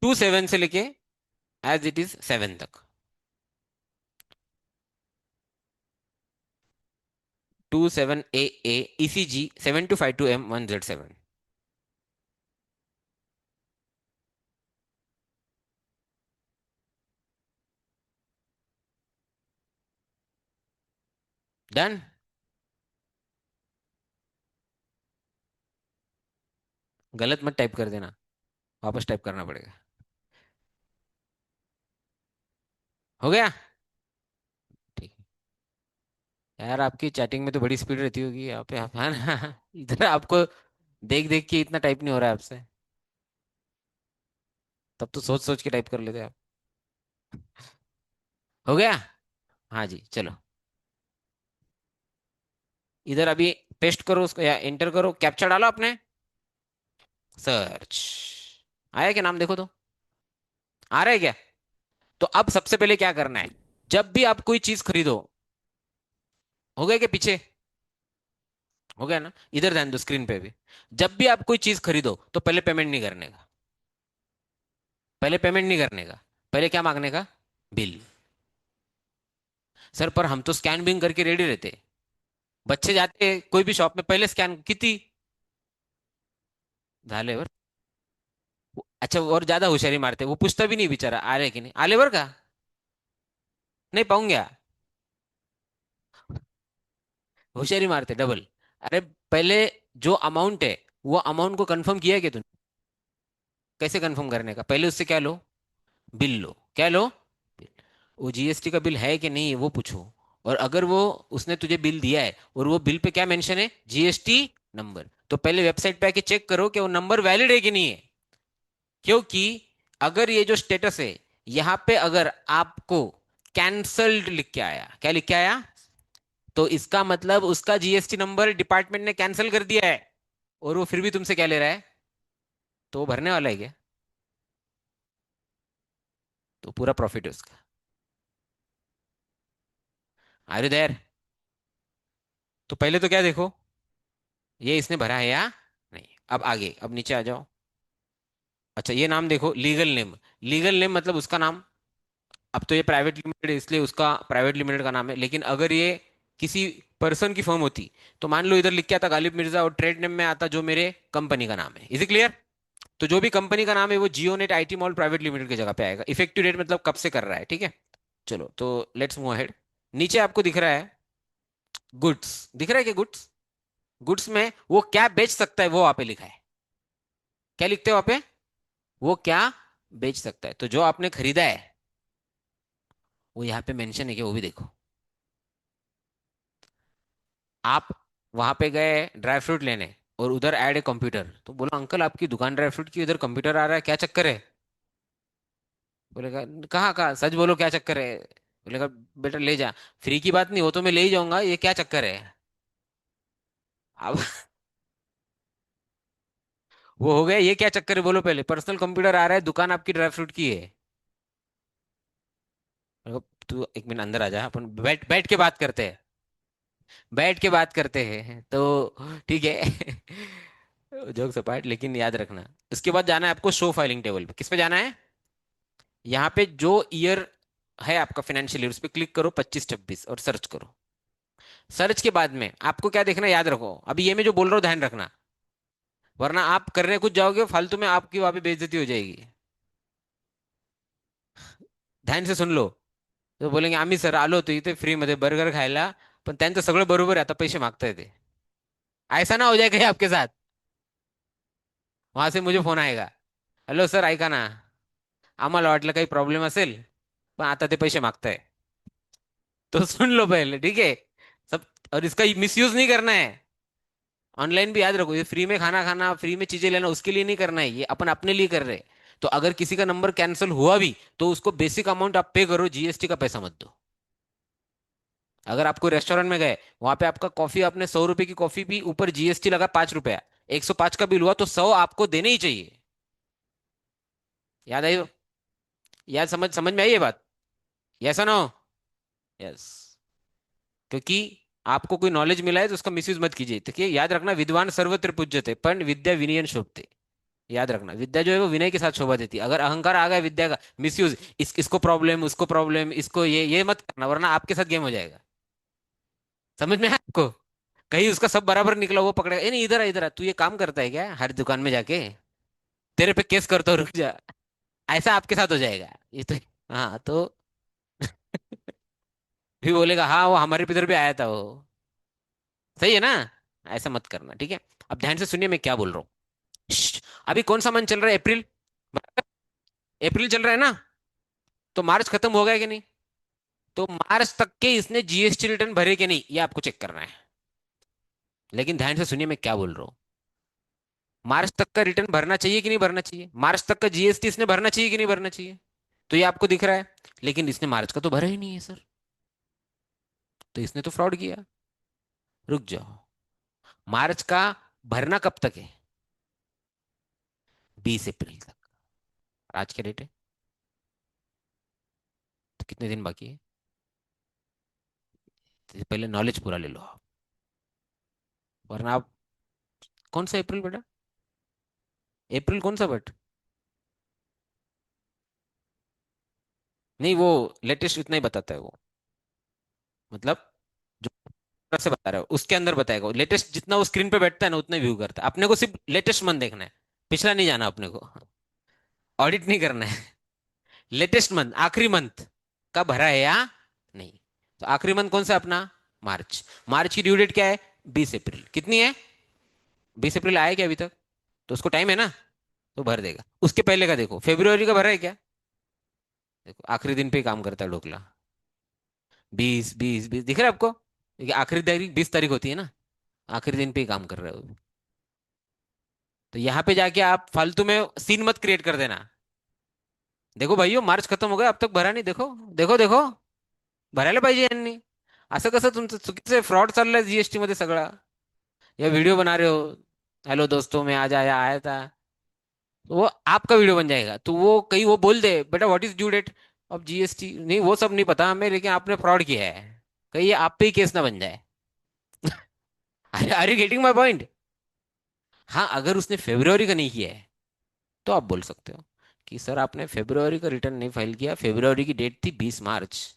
27 से लेके एज इट इज 7 तक। 27AA ECG 7252M1Z7। डन। गलत मत टाइप कर देना, वापस टाइप करना पड़ेगा। हो गया? ठीक है यार, आपकी चैटिंग में तो बड़ी स्पीड रहती होगी यहाँ पे, आप है ना? इधर आपको देख देख के इतना टाइप नहीं हो रहा है आपसे। तब तो सोच सोच के टाइप कर लेते आप। हो गया। हाँ जी चलो, इधर अभी पेस्ट करो उसको या एंटर करो, कैप्चा डालो आपने, सर्च आया क्या, नाम देखो तो, आ रहा है क्या? तो अब सबसे पहले क्या करना है, जब भी आप कोई चीज खरीदो, हो गया क्या पीछे, हो गया ना, इधर ध्यान दो स्क्रीन पे भी, जब भी आप कोई चीज खरीदो तो पहले पेमेंट नहीं करने का, पहले पेमेंट नहीं करने का, पहले क्या मांगने का, बिल। सर पर हम तो स्कैन बिंग करके रेडी रहते, बच्चे जाते कोई भी शॉप में पहले स्कैन किती झाले बर, अच्छा और ज्यादा होशियारी मारते, वो पूछता भी नहीं बेचारा आ रहे कि नहीं, आले बर का, नहीं पाऊंगा, होशियारी मारते डबल। अरे पहले जो अमाउंट है वो अमाउंट को कंफर्म किया है क्या तूने, कैसे कंफर्म करने का, पहले उससे क्या लो, बिल लो, क्या लो, बिल। वो जीएसटी का बिल है कि नहीं है वो पूछो, और अगर वो उसने तुझे बिल दिया है और वो बिल पे क्या मेंशन है, जीएसटी नंबर, तो पहले वेबसाइट पे आके चेक करो कि वो नंबर वैलिड है कि नहीं है, क्योंकि अगर ये जो स्टेटस है यहाँ पे अगर आपको कैंसल्ड लिख के आया, क्या लिख के आया, तो इसका मतलब उसका जीएसटी नंबर डिपार्टमेंट ने कैंसिल कर दिया है, और वो फिर भी तुमसे क्या ले रहा है, तो वो भरने वाला है क्या, तो पूरा प्रॉफिट है उसका। Are you there? तो पहले तो क्या देखो, ये इसने भरा है या नहीं, अब आगे, अब नीचे आ जाओ, अच्छा ये नाम देखो, लीगल नेम, लीगल नेम मतलब उसका नाम, अब तो ये प्राइवेट लिमिटेड है इसलिए उसका प्राइवेट लिमिटेड का नाम है, लेकिन अगर ये किसी पर्सन की फर्म होती, तो मान लो इधर लिख के आता गालिब मिर्जा और ट्रेड नेम में आता जो मेरे कंपनी का नाम है, इज क्लियर? तो जो भी कंपनी का नाम है वो Gionet IT mall private limited की जगह पे आएगा, इफेक्टिव डेट मतलब कब से कर रहा है, ठीक है। चलो तो लेट्स मूव अहेड, नीचे आपको दिख रहा है गुड्स, दिख रहा है क्या गुड्स, गुड्स में वो क्या बेच सकता है वो वहां पे लिखा है, क्या लिखते हो वहां पे, वो क्या बेच सकता है, तो जो आपने खरीदा है वो यहाँ पे मेंशन है कि वो भी देखो, आप वहां पे गए ड्राई फ्रूट लेने और उधर ऐड है कंप्यूटर, तो बोला अंकल आपकी दुकान ड्राई फ्रूट की, उधर कंप्यूटर आ रहा है, क्या चक्कर है, बोलेगा कहाँ कहाँ सच बोलो क्या चक्कर है, बोलेगा बेटा ले जा, फ्री की बात नहीं, वो तो मैं ले ही जाऊंगा, ये क्या चक्कर है। अब वो हो गया, ये क्या चक्कर है बोलो पहले, पर्सनल कंप्यूटर आ रहा है, दुकान आपकी ड्राई फ्रूट की है। मैं कहा, तू एक मिनट अंदर आ जा, अपन बैठ बैठ के बात करते हैं, बैठ के बात करते हैं तो ठीक है। जोक सपाट, लेकिन याद रखना, उसके बाद जाना है आपको शो फाइलिंग टेबल पे, किस पे जाना है, यहाँ पे जो ईयर है आपका फाइनेंशियल ईयर उस पर क्लिक करो 25-26 और सर्च करो, सर्च के बाद में आपको क्या देखना है, याद रखो, अभी ये मैं जो बोल रहा हूँ ध्यान रखना, वरना आप करने कुछ जाओगे फालतू में आपकी वहां पे बेइज्जती हो जाएगी, ध्यान से सुन लो, तो बोलेंगे आम्ही सर आलो होतो इथे फ्री मध्ये बर्गर खायला, पण त्यांचं सगळं बरोबर आहे, आता पैसे मागताय ते, ऐसा ना हो जाए कहीं आपके साथ, वहां से मुझे फोन आएगा, हॅलो सर ऐका ना, आम्हाला वाटलं काही प्रॉब्लेम असेल, पण आता ते पैसे मागताय, तो सुन लो पहले, ठीक है सब, और इसका मिसयूज नहीं करना है, ऑनलाइन भी याद रखो, ये फ्री में खाना खाना, फ्री में चीजें लेना उसके लिए नहीं करना है, ये अपन अपने लिए कर रहे हैं, तो अगर किसी का नंबर कैंसिल हुआ भी तो उसको बेसिक अमाउंट आप पे करो, जीएसटी का पैसा मत दो। अगर आप कोई रेस्टोरेंट में गए, वहां पे आपका कॉफी, आपने 100 रुपए की कॉफी पी, ऊपर जीएसटी लगा 5 रुपया, 105 का बिल हुआ तो 100 आपको देने ही चाहिए, याद आई, याद समझ समझ में आई ये बात, यस नो, यस, क्योंकि आपको कोई नॉलेज मिला है तो उसका मिसयूज मत कीजिए, ठीक है, याद रखना विद्वान सर्वत्र पूज्यते पण विद्या विनयन शोभते, याद रखना विद्या जो है वो विनय के साथ शोभा देती है, अगर अहंकार आ गया विद्या का मिसयूज, इसको प्रॉब्लम उसको प्रॉब्लम इसको ये मत करना, वरना आपके साथ गेम हो जाएगा, समझ में है आपको, कहीं उसका सब बराबर निकला वो पकड़ेगा, ए नहीं इधर आ तू ये काम करता है क्या हर दुकान में जाके, तेरे पे केस करता हूँ रुक जा, ऐसा आपके साथ हो जाएगा ये तो, हाँ तो भी बोलेगा हाँ वो हमारे इधर भी आया था वो, सही है ना, ऐसा मत करना, ठीक है। अब ध्यान से सुनिए मैं क्या बोल रहा हूँ, श्श, अभी कौन सा मंथ चल रहा है, अप्रैल, अप्रैल चल रहा है ना, तो मार्च खत्म हो गया कि नहीं, तो मार्च तक के इसने जीएसटी रिटर्न भरे कि नहीं ये आपको चेक करना है, लेकिन ध्यान से सुनिए मैं क्या बोल रहा हूँ, मार्च तक का रिटर्न भरना चाहिए कि नहीं भरना चाहिए, मार्च तक का जीएसटी इसने भरना चाहिए कि नहीं भरना चाहिए। तो ये आपको दिख रहा है, लेकिन इसने मार्च का तो भरा ही नहीं है सर, तो इसने तो फ्रॉड किया। रुक जाओ, मार्च का भरना कब तक है, 20 अप्रैल तक। आज क्या डेट है, तो कितने दिन बाकी है। तो पहले नॉलेज पूरा ले लो आप, वरना आप, कौन सा अप्रैल बेटा, अप्रैल कौन सा बट, नहीं वो लेटेस्ट इतना ही बताता है वो, मतलब जो से बता रहा है उसके अंदर बताएगा, लेटेस्ट जितना वो स्क्रीन पे बैठता है ना उतना व्यू करता है, अपने को सिर्फ लेटेस्ट मंथ देखना है, पिछला नहीं जाना अपने को, ऑडिट नहीं करना है। लेटेस्ट मंथ, आखिरी मंथ का भरा है या नहीं। तो आखिरी मंथ कौन सा अपना, मार्च। मार्च की ड्यू डेट क्या है, 20 अप्रैल, कितनी है, 20 अप्रैल आया क्या अभी तक, तो उसको टाइम है ना, तो भर देगा। उसके पहले का देखो, फेब्रुवरी का भरा है क्या, देखो आखिरी दिन पे ही काम करता है ढोकला, 20 20 20 दिख रहा है आपको, देखिए आखिरी तारीख 20 तारीख होती है ना, आखिरी दिन पे ही काम कर रहे हो। तो यहाँ पे जाके आप फालतू में सीन मत क्रिएट कर देना। देखो भाइयों, मार्च खत्म हो गया अब तक भरा नहीं, देखो देखो देखो, भरायला पाहिजे यांनी। असं कसं तुमचं चुकीचं फ्रॉड चाललंय जीएसटी मध्ये सगळा, या वीडियो बना रहे हो, हेलो दोस्तों मैं आज आया आया था, तो वो आपका वीडियो बन जाएगा, तो वो कहीं वो बोल दे बेटा what is due date of GST, नहीं वो सब नहीं पता हमें, लेकिन आपने फ्रॉड किया है, कहीं ये आप पे ही केस ना बन जाए। Are you getting my point. हाँ, अगर उसने फेब्रुवरी का नहीं किया है तो आप बोल सकते हो कि सर आपने फेब्रुवरी का रिटर्न नहीं फाइल किया, फेब्रुवरी की डेट थी 20 मार्च,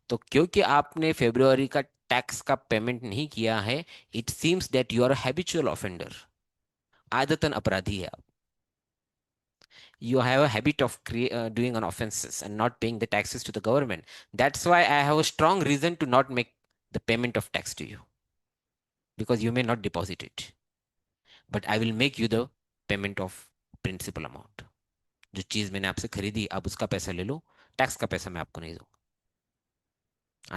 तो क्योंकि आपने फेब्रुवरी का टैक्स का पेमेंट नहीं किया है, it seems that you are habitual offender, आदतन अपराधी है आप, you have a habit of doing an offenses and not paying the taxes to the government. That's why I have a strong reason to not make the payment of tax to you, because you may not deposit it, but I will make you the payment of principal amount। जो चीज मैंने आपसे खरीदी आप उसका पैसा ले लो, tax का पैसा मैं आपको नहीं दूंगा।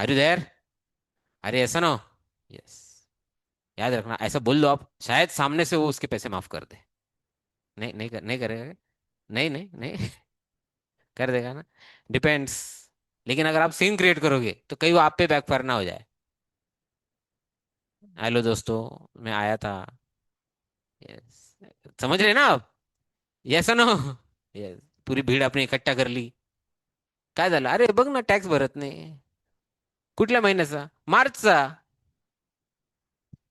आर यू देयर, अरे ऐसा ना हो, यस, याद रखना, ऐसा बोल दो आप, शायद सामने से वो उसके पैसे माफ कर दे। नहीं नहीं नहीं करेगा, नहीं नहीं नहीं, कर देगा ना, डिपेंड्स। लेकिन अगर आप सीन क्रिएट करोगे तो कहीं वो आप पे बैकफायर ना हो जाए, हेलो दोस्तों मैं आया था, यस, समझ रहे ना आप, यस नो, यस, पूरी भीड़ आपने इकट्ठा कर ली, काय झालं, अरे बघ ना टॅक्स भरत नाही, कुठल्या महिन्याचा, मार्चचा,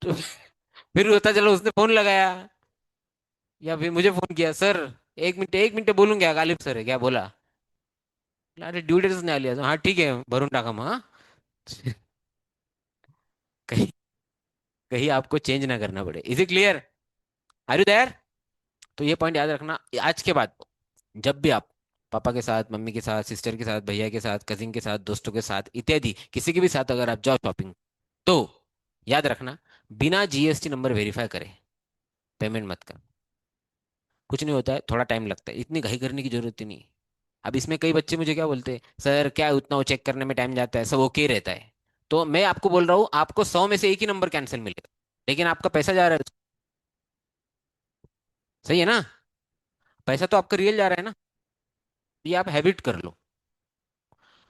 तो फिर होता चलो उसने फोन लगाया, या फिर मुझे फोन किया, सर एक मिनिट बोलून घ्या, गालिब सर है क्या बोला, अरे ड्यू डेटच नाही आली अजून, हा ठीक आहे भरून टाका मग हा। कहीं कहीं आपको चेंज ना करना पड़े, is it clear, are you there. तो ये पॉइंट याद रखना, आज के बाद जब भी आप पापा के साथ, मम्मी के साथ, सिस्टर के साथ, भैया के साथ, कजिन के साथ, दोस्तों के साथ इत्यादि किसी के भी साथ अगर आप जाओ शॉपिंग, तो याद रखना, बिना जीएसटी नंबर वेरीफाई करे पेमेंट मत कर। कुछ नहीं होता है, थोड़ा टाइम लगता है, इतनी घाई करने की जरूरत ही नहीं। अब इसमें कई बच्चे मुझे क्या बोलते हैं, सर क्या उतना वो चेक करने में टाइम जाता है, सब ओके रहता है। तो मैं आपको बोल रहा हूँ, आपको 100 में से एक ही नंबर कैंसिल मिलेगा, लेकिन आपका पैसा जा रहा है, सही है ना, पैसा तो आपका रियल जा रहा है ना, ये आप हैबिट कर लो।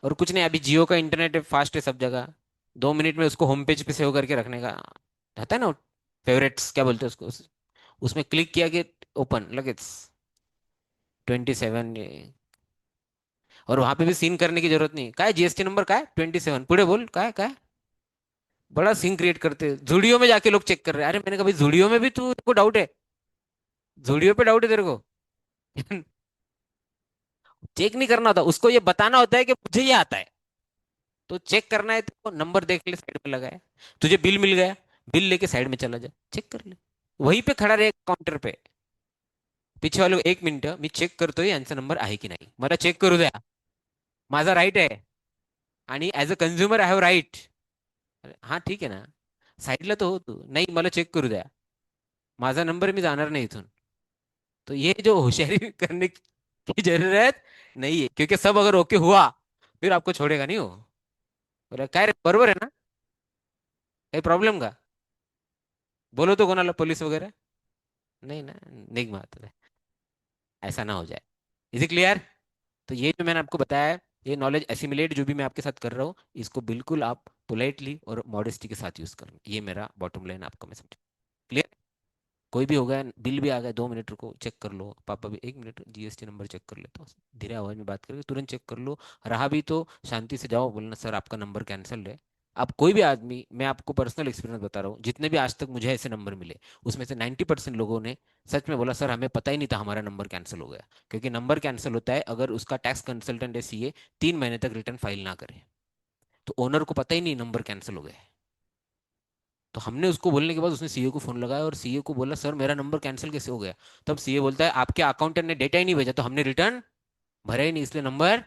और कुछ नहीं, अभी जियो का इंटरनेट फास्ट है सब जगह, 2 मिनट में उसको होम पेज पे सेव करके रखने का रहता है ना, फेवरेट्स क्या बोलते हैं उसको, उसमें क्लिक किया कि ओपन लगेच 27, और वहां पे भी सीन करने की जरूरत नहीं, काय जीएसटी नंबर काय 27 पुढे बोल काय काय, बड़ा सीन क्रिएट करते हैं। जूडियो में जाके लोग चेक कर रहे हैं, अरे मैंने कहा भाई जूडियो में भी तू को डाउट है, जूडियो पे डाउट है तेरे को, चेक नहीं करना होता उसको, ये बताना होता है कि मुझे ये आता है, तो चेक करना है तो नंबर देख ले साइड में लगाया, तुझे बिल मिल गया, बिल लेके साइड में चला जा, चेक कर ले, वहीं पे खड़ा रहे काउंटर पे, पीछे वाले 1 मिनिट मी चेक करतोय यांचा नंबर आहे की नाही, मला चेक करू द्या, माझा राईट आहे, आणि as a consumer I have right, हा ठीक आहे ना, साईडला तो हो तू, नाही मला चेक करू द्या, माझा नंबर मी जाणार नाही इथून। तो ये जो होशियारी करने की जरूरत नहीं है, क्योंकि सब अगर ओके हुआ फिर आपको छोड़ेगा नहीं वो, बोला काय रे बरोबर आहे ना, काही प्रॉब्लेम का, बोलो तो कोणाला पोलीस वगैरे, नहीं ना, निगमा आता है, ऐसा ना हो जाए। Is it clear? तो ये जो मैंने आपको बताया है, ये नॉलेज एसिमिलेट जो भी मैं आपके साथ कर रहा हूँ, इसको बिल्कुल आप पोलाइटली और मॉडेस्टी के साथ यूज करें। ये मेरा बॉटम लाइन आपको मैं समझ। क्लियर? कोई भी हो गया, बिल भी आ गया, 2 मिनट रुको चेक कर लो, पापा भी 1 मिनट जीएसटी नंबर चेक कर लेता हूँ, धीरे आवाज में बात करके तुरंत चेक कर लो। रहा भी तो शांति से जाओ, बोलना सर आपका नंबर कैंसिल है। अब कोई भी आदमी, मैं आपको पर्सनल एक्सपीरियंस बता रहा हूँ, जितने भी आज तक मुझे ऐसे नंबर मिले, उसमें से 90% लोगों ने सच में बोला सर हमें पता ही नहीं था हमारा नंबर कैंसिल हो गया। क्योंकि नंबर कैंसिल होता है अगर उसका टैक्स कंसल्टेंट या सीए 3 महीने तक रिटर्न फाइल ना करे, तो ओनर को पता ही नहीं नंबर कैंसिल हो गया है। तो हमने उसको बोलने के बाद उसने सीए को फोन लगाया और सीए को बोला सर मेरा नंबर कैंसिल कैसे हो गया। तब सीए बोलता है आपके अकाउंटेंट ने डेटा ही नहीं भेजा, तो हमने रिटर्न भरा ही नहीं, इसलिए नंबर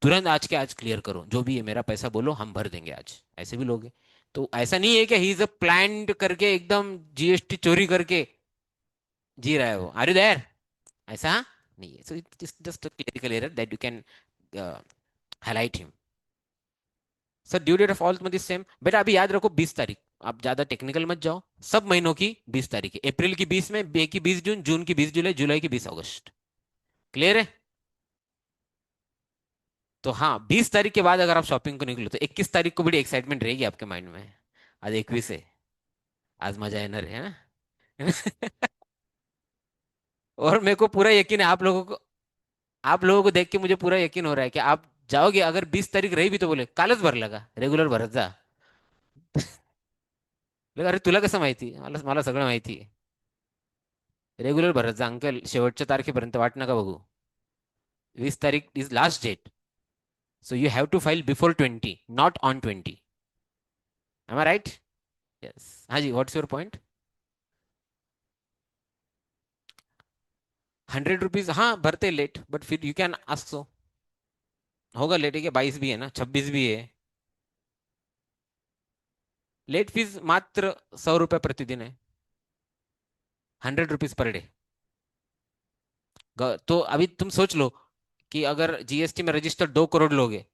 तुरंत आज के आज क्लियर करो, जो भी है मेरा पैसा बोलो हम भर देंगे आज। ऐसे भी लोग हैं। तो ऐसा नहीं है कि ही इज अ प्लान्ड करके एकदम जीएसटी चोरी करके जी रहा है वो। Are you there? ऐसा नहीं है। So it's just a clerical error that you can highlight him. Sir due date of all much same. बेटा अभी याद रखो 20 तारीख, आप ज्यादा टेक्निकल मत जाओ। सब महीनों की 20 तारीख है, अप्रैल की 20 में, मई की 20 जून, जून की 20 जुलाई, जुलाई की 20 अगस्त। क्लियर है? तो हाँ, 20 तारीख के बाद अगर आप शॉपिंग को निकलो तो 21 तारीख को बड़ी एक्साइटमेंट रहेगी आपके माइंड में। आज 21 है, आज मजा है ना? और मेरे को पूरा यकीन है आप लोगों को देख के मुझे पूरा यकीन हो रहा है कि आप जाओगे। अगर 20 तारीख रही भी तो बोले कालच भरला का, रेग्युलर भरत जा. बोले, अरे तुला कसं माहिती? मला मला सगळं माहिती आहे. रेग्युलर भरत जा अंकल, शेवटच्या तारखेपर्यंत वाट नका बघू. 20 तारीख is last date. So you have to file before 20, not on 20. Am I right? Yes, हाँ जी, व्हाट्स योर पॉइंट? 100 रुपीज हाँ भरते लेट, बट फिर यू कैन आस्क सो। होगा लेट है क्या? 22 भी है ना, 26 भी है। लेट फीस मात्र 100 रुपये प्रतिदिन है, 100 रुपीज पर डे। तो अभी तुम सोच लो कि अगर जीएसटी में रजिस्टर 2 करोड़ लोग हैं,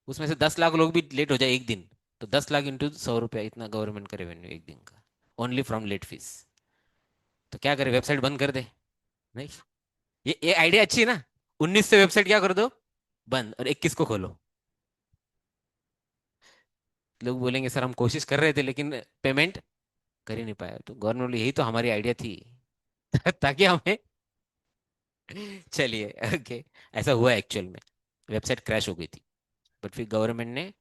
उसमें से 10 लाख लोग भी लेट हो जाए एक दिन, तो 10 लाख इंटू 100 रुपया, इतना गवर्नमेंट का रेवेन्यू एक दिन का, ओनली फ्रॉम लेट फीस। तो क्या करे, वेबसाइट बंद कर दे? नहीं, ये आइडिया अच्छी है ना। 19 से वेबसाइट क्या कर दो, बंद, और 21 को खोलो। लोग बोलेंगे सर हम कोशिश कर रहे थे लेकिन पेमेंट कर ही नहीं पाया। तो गवर्नमेंट, यही तो हमारी आइडिया थी। ताकि हमें, चलिए ओके, ऐसा हुआ एक्चुअल में, वेबसाइट क्रैश हो गई थी। बट फिर गवर्नमेंट ने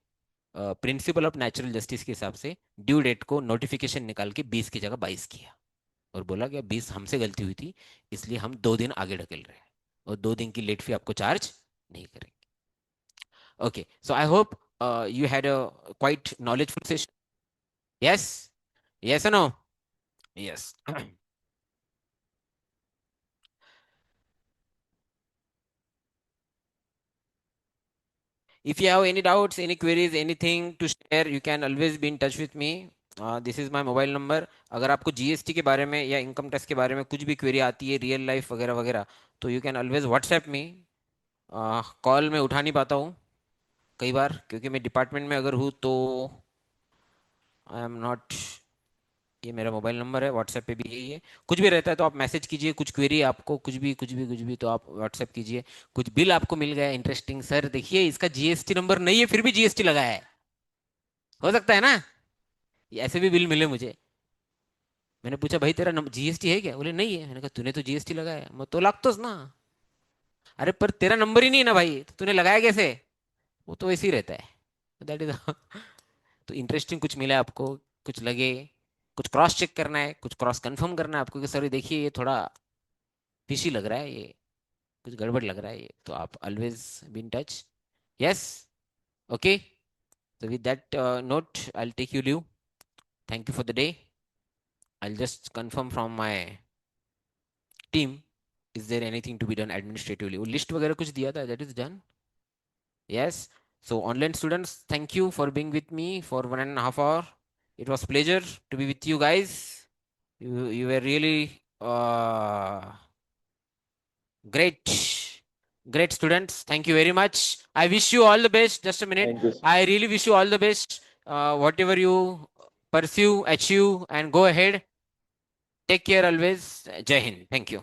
प्रिंसिपल ऑफ नेचुरल जस्टिस के हिसाब से ड्यू डेट को नोटिफिकेशन निकाल के 20 की जगह 22 किया, और बोला कि 20 हमसे गलती हुई थी, इसलिए हम 2 दिन आगे ढकेल रहे हैं, और 2 दिन की लेट फी आपको चार्ज नहीं करेंगे। Okay, so I hope you had a quite knowledgeful session. Yes? Yes or no? Yes. If you have any doubts, any queries, anything to share, you can always be in touch with me. This is my mobile number. अगर आपको GST के बारे में या income tax के बारे में कुछ भी क्वेरी आती है, रियल लाइफ वगैरह वगैरह, तो you can always WhatsApp me. Call में उठा नहीं पाता हूँ कई बार, क्योंकि मैं डिपार्टमेंट में अगर हूँ तो आई एम नॉट। ये मेरा मोबाइल नंबर है, व्हाट्सएप पे भी यही है। कुछ भी रहता है तो आप मैसेज कीजिए, कुछ क्वेरी आपको, कुछ भी तो आप व्हाट्सएप कीजिए। कुछ बिल आपको मिल गया इंटरेस्टिंग, सर देखिए इसका जीएसटी नंबर नहीं है फिर भी जीएसटी लगाया है, हो सकता है ना? ये ऐसे भी बिल मिले मुझे। मैंने पूछा भाई तेरा जीएसटी है क्या? बोले नहीं है। मैंने कहा तूने तो जीएसटी लगाया है। मैं तो लागतोच ना। अरे पर तेरा नंबर ही नहीं है ना भाई, तो तूने लगाया कैसे? वो तो वैसे ही रहता है। दैट इज तो इंटरेस्टिंग कुछ मिला आपको, कुछ लगे, कुछ क्रॉस चेक करना है, कुछ क्रॉस कंफर्म करना है आपको कि सर ये देखिए ये थोड़ा फिशी लग रहा है, ये कुछ गड़बड़ लग रहा है, ये तो आप always be in touch. Yes? Okay, so with that note I'll take you leave. Thank you for the day. I'll just confirm from my team, is there anything to be done administratively? वो list वगैरह कुछ दिया था, that is done. Yes. So online students, thank you for being with me for 1.5 hours. It was pleasure to be with you guys. You were really great. Great students. Thank you very much. I wish you all the best. Just a minute. Thank you. I really wish you all the best. Whatever you pursue, achieve, and go ahead. Take care always. Jai Hind, thank you.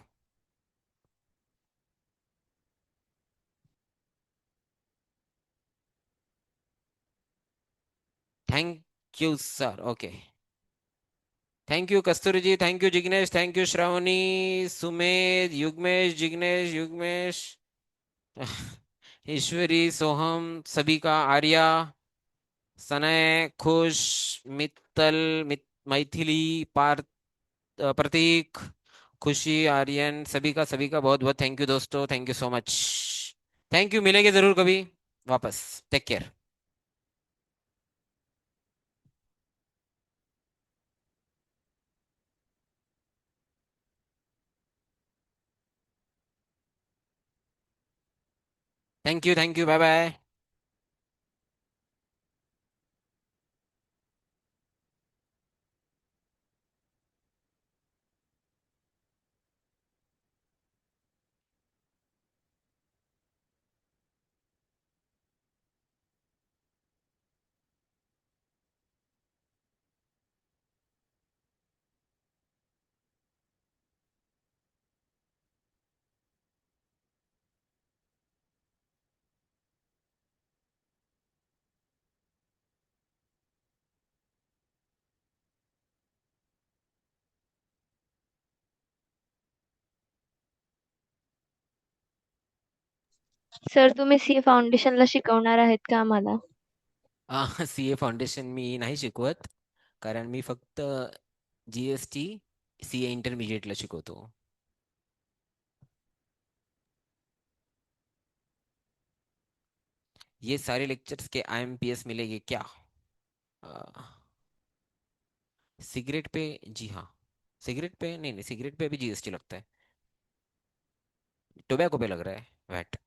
Thank you sir, okay. Thank you Kasturi ji, thank you Jignesh, thank you Shravani, Sumedh, Yugmesh, Jignesh, Yugmesh, Ishwari, Soham, सभी का, आर्या, सनय, खुश, मित्तल, मैथिली, पार्थ, प्रतीक, खुशी, आर्यन, सभी का बहुत बहुत thank you दोस्तों, thank you so much. Thank you, मिलेंगे जरूर कभी वापस। Take care. Thank you, bye bye. Sir तुम्ही सीए फाउंडेशनला शिकवणार आहेत का आम्हाला? सीए फाउंडेशन मी नाही शिकवत, कारण मी फक्त जीएसटी सीए इंटरमिजिएटला शिकवतो. ये सारे लेक्चर्स के आईएमपीएस मिलेंगे क्या? सिगरेट पे, जी हाँ. सिगरेट पे नहीं, नहीं सिगरेट पे भी जीएसटी लगता है. टोबैको पे लग रहा है वैट.